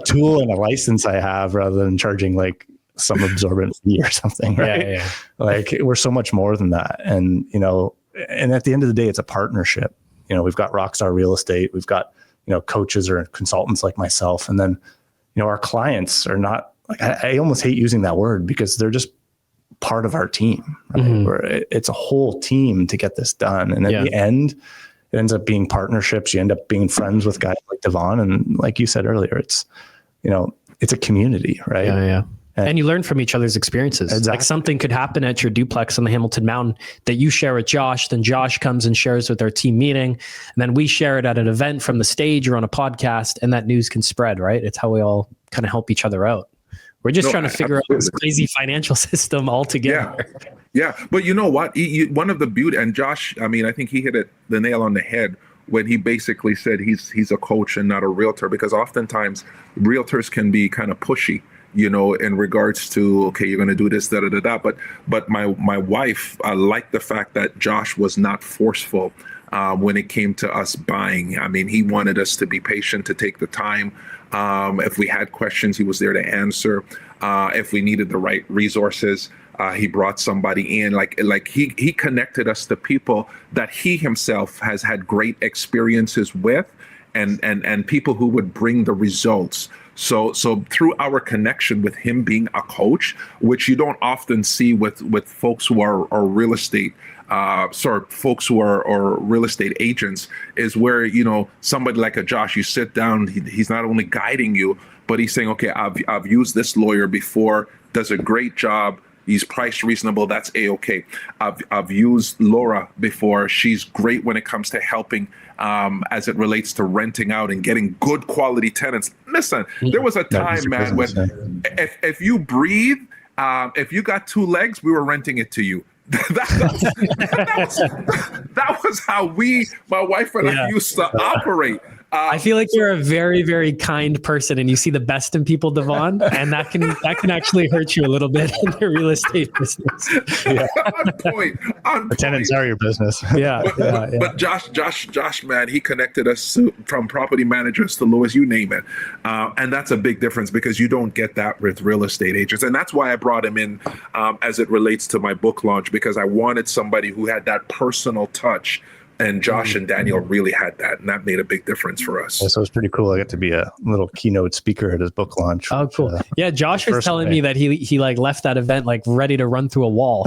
tool and a license I have rather than charging like some absorbent fee or something, right? Yeah. Like we're so much more than that. And, and at the end of the day, it's a partnership. We've got Rockstar Real Estate, we've got, coaches or consultants like myself. And then, our clients are not like, I almost hate using that word because they're just part of our team, right? Where it's a whole team to get this done. And at the end, it ends up being partnerships. You end up being friends with guys like Devon. And like you said earlier, it's, it's a community, right? Yeah. And you learn from each other's experiences. Exactly. Like something could happen at your duplex on the Hamilton Mountain that you share with Josh, then Josh comes and shares with our team meeting, and then we share it at an event from the stage or on a podcast, and that news can spread, right? It's how we all kind of help each other out. We're just trying to figure out this crazy financial system all together. Yeah. But you know what? One of the beauty, and Josh, I think he hit the nail on the head when he basically said he's a coach and not a realtor, because oftentimes realtors can be kind of pushy, in regards to, okay, you're going to do this, But my wife liked the fact that Josh was not forceful when it came to us buying. He wanted us to be patient, to take the time. If we had questions, he was there to answer. If we needed the right resources, he brought somebody in. Like he connected us to people that he himself has had great experiences with, and people who would bring the results. So through our connection with him being a coach, which you don't often see with folks who are real estate, folks who are real estate agents, is where, somebody like a Josh, you sit down, he's not only guiding you, but he's saying, okay, I've used this lawyer before, does a great job. He's priced reasonable. That's a-okay. I've used Laura before. She's great when it comes to helping as it relates to renting out and getting good quality tenants. Listen, there was a time, man, when if you breathe, if you got 2 legs, we were renting it to you. that was how my wife and I used to operate. I feel like you're a very, very kind person, and you see the best in people, Devon, and that can actually hurt you a little bit in your real estate business. Yeah. On point. The tenants are your business. Yeah. But Josh, man, he connected us from property managers to lowest, you name it, and that's a big difference because you don't get that with real estate agents, and that's why I brought him in as it relates to my book launch, because I wanted somebody who had that personal touch. And Josh and Daniel really had that, and that made a big difference for us. So it was pretty cool. I got to be a little keynote speaker at his book launch. Oh, cool. Yeah, Josh was telling me that he like left that event like ready to run through a wall.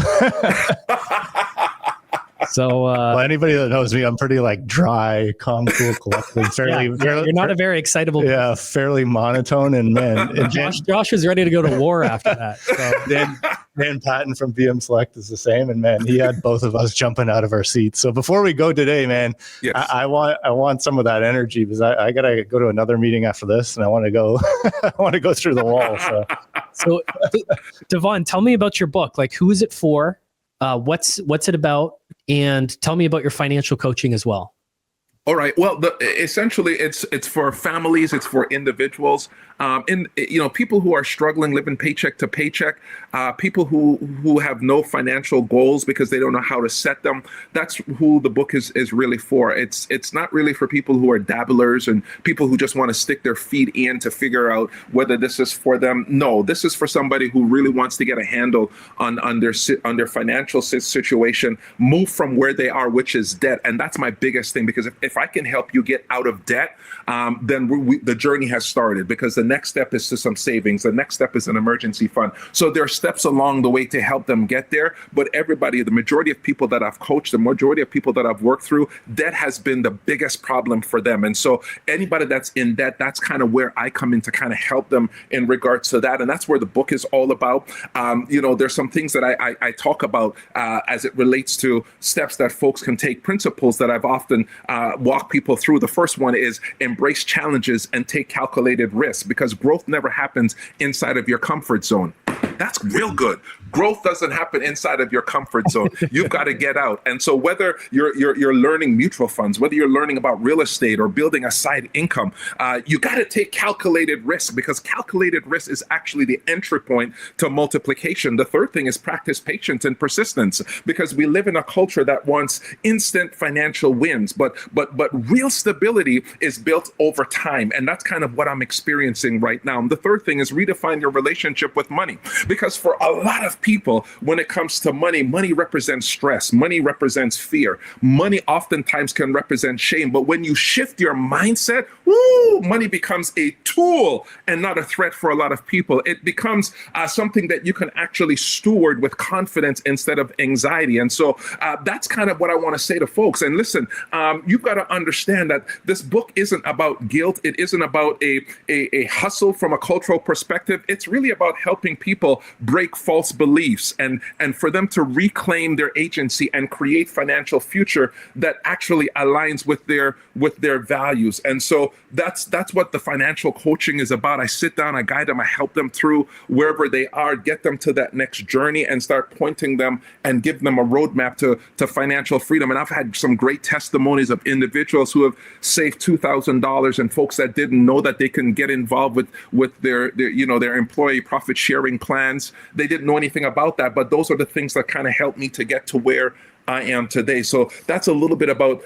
So well, anybody that knows me, I'm pretty like dry, calm, cool, collected, fairly. You're not a very excitable. Yeah, fairly monotone, and Josh was ready to go to war after that. So. Dan Patton from BM Select is the same, and man, he had both of us jumping out of our seats. So before we go today, man, yes. I want some of that energy because I gotta go to another meeting after this, and I want to go through the wall. So Devon, tell me about your book. Like, who is it for? What's it about? And tell me about your financial coaching as well. All right. Well, essentially, it's for families. It's for individuals. People who are struggling, living paycheck to paycheck. People who have no financial goals because they don't know how to set them. That's who the book is really for. It's not really for people who are dabblers and people who just want to stick their feet in to figure out whether this is for them. No, this is for somebody who really wants to get a handle on their financial situation, move from where they are, which is debt. And that's my biggest thing, because if I can help you get out of debt, then the journey has started, because the next step is to some savings. The next step is an emergency fund. So there are steps along the way to help them get there. But everybody, the majority of people that I've coached, the majority of people that I've worked through, debt has been the biggest problem for them. And so anybody that's in debt, that's kind of where I come in to kind of help them in regards to that. And that's where the book is all about. There's some things that I talk about as it relates to steps that folks can take, principles that I've often walked people through. The first one is embrace challenges and take calculated risks, because growth never happens inside of your comfort zone. That's real good. Growth doesn't happen inside of your comfort zone. You've got to get out. And so whether you're learning mutual funds, whether you're learning about real estate or building a side income, you got to take calculated risk, because calculated risk is actually the entry point to multiplication. The third thing is practice patience and persistence, because we live in a culture that wants instant financial wins, but real stability is built over time. And that's kind of what I'm experiencing right now. And the third thing is redefine your relationship with money. Because for a lot of people, when it comes to money, money represents stress. Money represents fear. Money oftentimes can represent shame. But when you shift your mindset, money becomes a tool and not a threat for a lot of people. It becomes something that you can actually steward with confidence instead of anxiety. And so that's kind of what I want to say to folks. And listen, you've got to understand that this book isn't about guilt. It isn't about a hustle from a cultural perspective. It's really about helping people break false beliefs and for them to reclaim their agency and create financial future that actually aligns with their values. And so that's what the financial coaching is about. I sit down, I guide them, I help them through wherever they are, get them to that next journey and start pointing them and give them a roadmap to financial freedom. And I've had some great testimonies of individuals who have saved $2,000 and folks that didn't know that they can get involved with their employee profit sharing plans. They didn't know anything about that, but those are the things that kind of helped me to get to where I am today. So that's a little bit about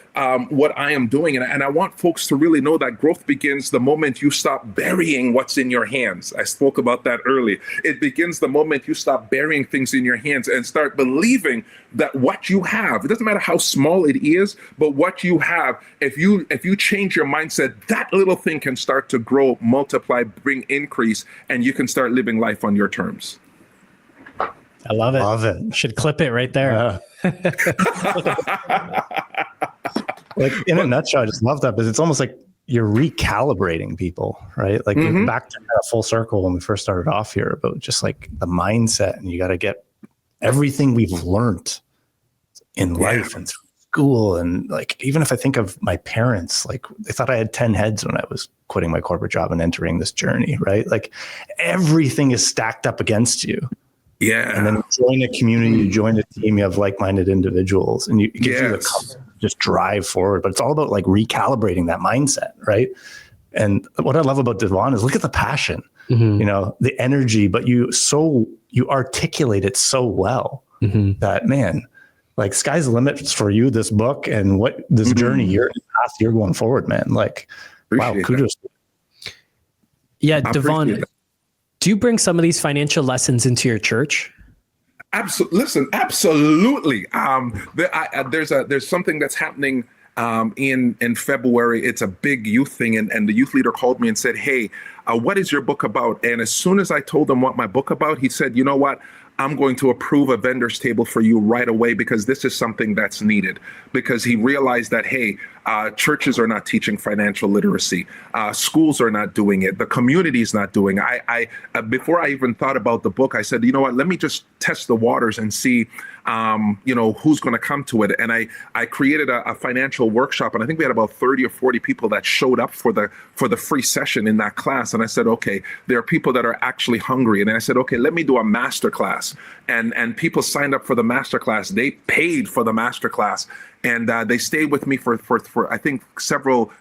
what I am doing. And I want folks to really know that growth begins the moment you stop burying what's in your hands. I spoke about that early. It begins the moment you stop burying things in your hands and start believing that what you have, it doesn't matter how small it is, but what you have, if you change your mindset, that little thing can start to grow, multiply, bring increase, and you can start living life on your terms. I love it. Love it. Should clip it right there. Like in a nutshell, I just love that, because it's almost like you're recalibrating people, right? Like back to that full circle when we first started off here about just like the mindset, and you got to get everything we've learned in life and school. And like, even if I think of my parents, like they thought I had 10 heads when I was quitting my corporate job and entering this journey, right? Like everything is stacked up against you. Yeah. And then you join a community, you join a team, you have like-minded individuals, and it gives you the Yes. just drive forward. But it's all about like recalibrating that mindset, right? And what I love about Devon is look at the passion, you know, the energy, but you articulate it so well that, man, like sky's the limit for you, this book and what this journey you're going forward, man. Like, wow, kudos. Yeah, Devon, do you bring some of these financial lessons into your church? Absolutely. Listen, absolutely. There's something that's happening in February. It's a big youth thing, and the youth leader called me and said, "Hey, what is your book about?" And as soon as I told him what my book about, he said, "You know what? I'm going to approve a vendor's table for you right away because this is something that's needed." Because he realized that, hey, churches are not teaching financial literacy. Schools are not doing it. The community is not doing it. I before I even thought about the book, I said, you know what, let me just test the waters and see, who's going to come to it. And I created a financial workshop, and I think we had about 30 or 40 people that showed up for the free session in that class. And I said, okay, there are people that are actually hungry. And I said, okay, let me do a master class. And people signed up for the master class. They paid for the master class. And they stayed with me for I think several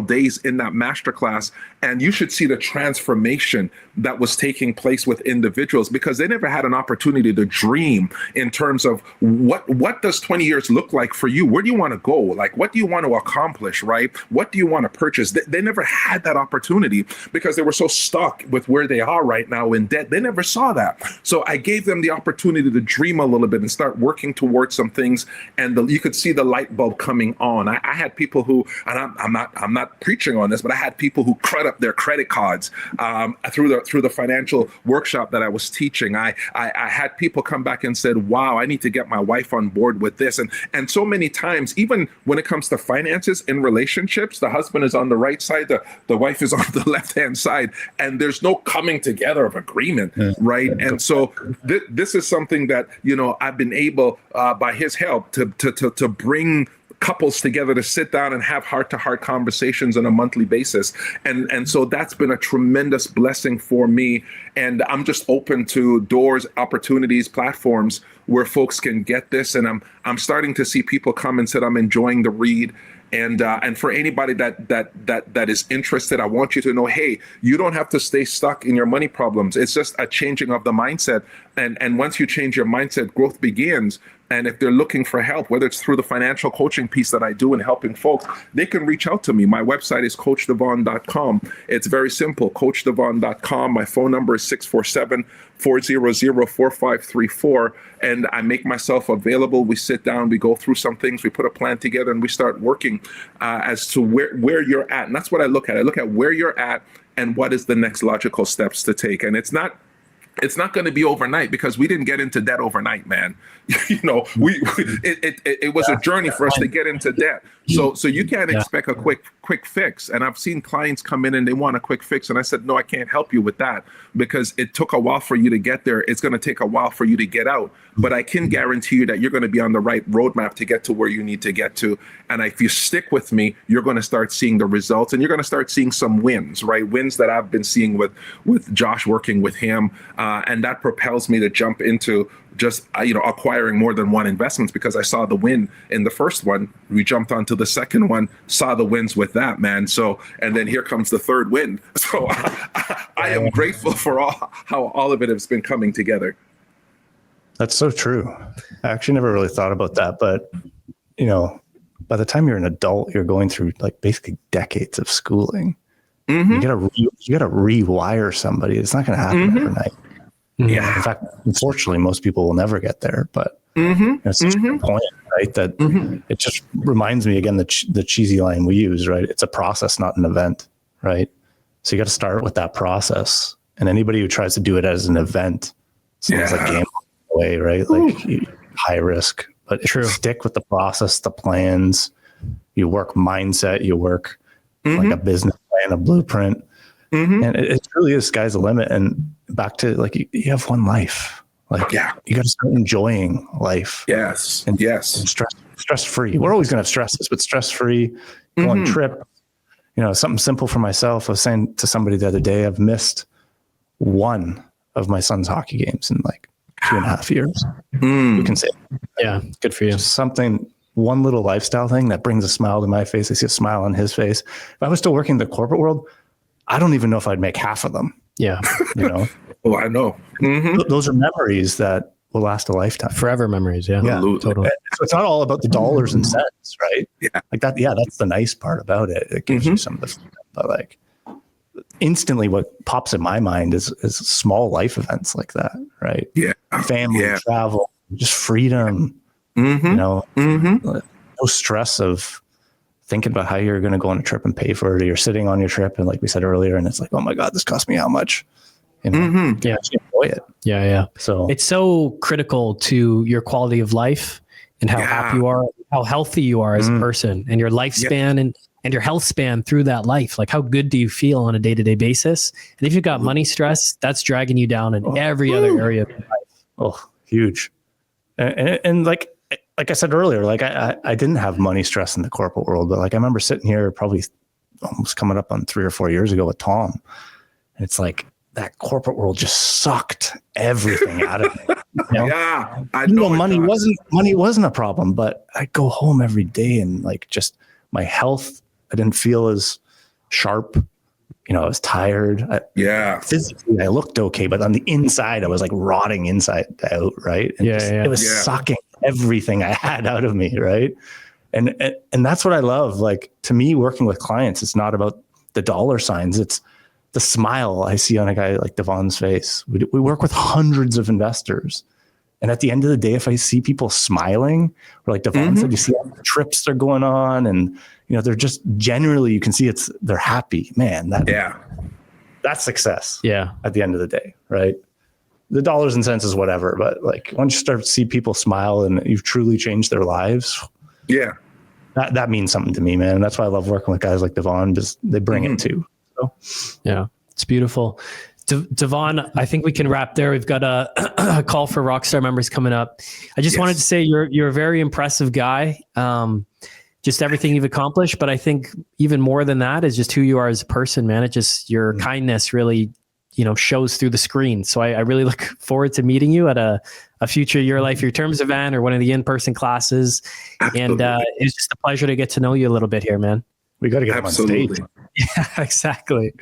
days in that masterclass. And you should see the transformation that was taking place with individuals, because they never had an opportunity to dream in terms of what does 20 years look like for you? Where do you want to go? Like, what do you want to accomplish, right? What do you want to purchase? They never had that opportunity because they were so stuck with where they are right now in debt. They never saw that. So I gave them the opportunity to dream a little bit and start working towards some things. And you could see the light bulb coming on. I had people who, and I'm not preaching on this, but I had people who cut up their credit cards through the financial workshop that I was teaching. I had people come back and said, wow, I need to get my wife on board with this. And so many times, even when it comes to finances in relationships, the husband is on the right side, the wife is on the left-hand side, and there's no coming together of agreement, right? And so this is something that, I've been able, by his help, to bring couples together to sit down and have heart-to-heart conversations on a monthly basis. And so that's been a tremendous blessing for me. And I'm just open to doors, opportunities, platforms where folks can get this. And I'm starting to see people come and said, I'm enjoying the read. And for anybody that is interested, I want you to know, hey, you don't have to stay stuck in your money problems. It's just a changing of the mindset. And once you change your mindset, growth begins. And if they're looking for help, whether it's through the financial coaching piece that I do and helping folks, they can reach out to me. My website is coachdevon.com. It's very simple, coachdevon.com. My phone number is 647-400-4534. And I make myself available. We sit down, we go through some things, we put a plan together, and we start working as to where you're at. And that's what I look at. I look at where you're at and what is the next logical steps to take. And it's not going to be overnight, because we didn't get into debt overnight, man. It was a journey for us to get into debt. So you can't expect a quick fix. And I've seen clients come in and they want a quick fix. And I said, no, I can't help you with that, because it took a while for you to get there. It's going to take a while for you to get out. But I can guarantee you that you're going to be on the right roadmap to get to where you need to get to. And if you stick with me, you're going to start seeing the results, and you're going to start seeing some wins, right? Wins that I've been seeing with Josh, working with him. And that propels me to jump into just acquiring more than one investments, because I saw the win in the first one. We jumped onto the second one, saw the wins with that, man. So, and then here comes the third win. So I am grateful for how all of it has been coming together. That's so true. I actually never really thought about that, but by the time you're an adult, you're going through like basically decades of schooling. You gotta rewire somebody. It's not going to happen overnight. Yeah. In fact, unfortunately, most people will never get there. But it's such a good point, right? That it just reminds me again the cheesy line we use, right? It's a process, not an event, right? So you got to start with that process. And anybody who tries to do it as an event, sounds like gambling away, right? Like high risk. But if you stick with the process, the plans, you work mindset, you work like a business plan, a blueprint. And it really is sky's the limit. And back to like, you have one life. Like, you got to start enjoying life. Yes. And stress free. We're always going to have stresses, but stress free. Go on trip. Something simple for myself. I was saying to somebody the other day, I've missed one of my son's hockey games in like 2.5 years. You can say, Yeah, good for you. something, one little lifestyle thing that brings a smile to my face. I see a smile on his face. If I was still working in the corporate world, I don't even know if I'd make half of them. Yeah, You know, Oh, I know. those are memories that will last a lifetime. forever memories. Yeah, Absolutely. totally. So it's not all about the dollars and cents, right? Yeah. Like that. Yeah, that's the nice part about it. It gives you some of the freedom, but like instantly, what pops in my mind is small life events like that, right? Yeah. Family, Yeah. travel, just freedom. You know, no stress of thinking about how you're going to go on a trip and pay for it. Or you're sitting on your trip, and like we said earlier, and it's like, oh my God, this cost me how much? You know, Yeah. just enjoy it. Yeah. So It's so critical to your quality of life and how happy you are, how healthy you are as a person, and your lifespan and your health span through that life. Like, how good do you feel on a day-to-day basis? And if you've got money stress, that's dragging you down in every other area of your life. oh, huge. And like I said earlier, like I didn't have money stress in the corporate world, but like I remember sitting here probably almost coming up on 3 or 4 years ago with Tom, and it's like that corporate world just sucked everything out of me. You know? Yeah. I You know. know, it money does. wasn't a problem, but I'd go home every day and like just my health, I didn't feel as sharp. You know, I was tired. Yeah. Physically, I looked okay, but on the inside, I was like rotting inside out, right? And it was sucking everything I had out of me, right? And that's what I love. Like, to me, working with clients, it's not about the dollar signs. It's the smile I see on a guy like Devon's face. We work with hundreds of investors. And at the end of the day, if I see people smiling, or like Devon said, you see all the trips they're going on, and you know, they're just generally, you can see they're happy. Man, that's success. Yeah. At the end of the day, right? The dollars and cents is whatever, but like once you start to see people smile and you've truly changed their lives, Yeah. that means something to me, man. And that's why I love working with guys like Devon. Just they bring it too. So Yeah, it's beautiful. Devon, I think we can wrap there. We've got a call for Rockstar members coming up. I just wanted to say you're a very impressive guy. Just everything you've accomplished, but I think even more than that is just who you are as a person, man. It just, your kindness really, you know, shows through the screen. So I really look forward to meeting you at a future Your Life, Your Terms event or one of the in-person classes. Absolutely. And it's just a pleasure to get to know you a little bit here, man. we got to get him on stage. Yeah, exactly.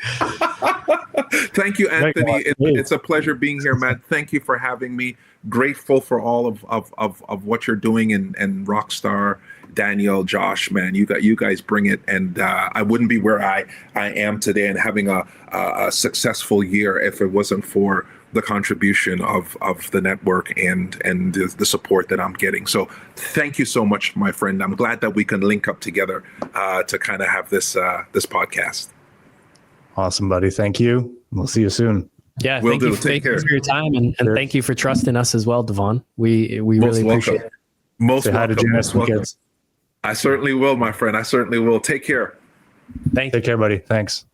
Thank you, Anthony. It's a pleasure being here, Matt. Thank you for having me. Grateful for all of what you're doing, and Rockstar, Daniel, Josh, man, you guys bring it, and I wouldn't be where I am today and having a successful year if it wasn't for the contribution of the network and the support that I'm getting. So thank you so much, my friend. I'm glad that we can link up together to kind of have this podcast. Awesome, buddy. Thank you. We'll see you soon. Yeah, Will thank do. you Take for care. your time, and thank you for trusting us as well, Devon. We really appreciate it. Most Say hi to welcome. Janice Most and welcome. kids. I certainly will, my friend. I certainly will. Take care. Thank you. Take care, buddy. Thanks.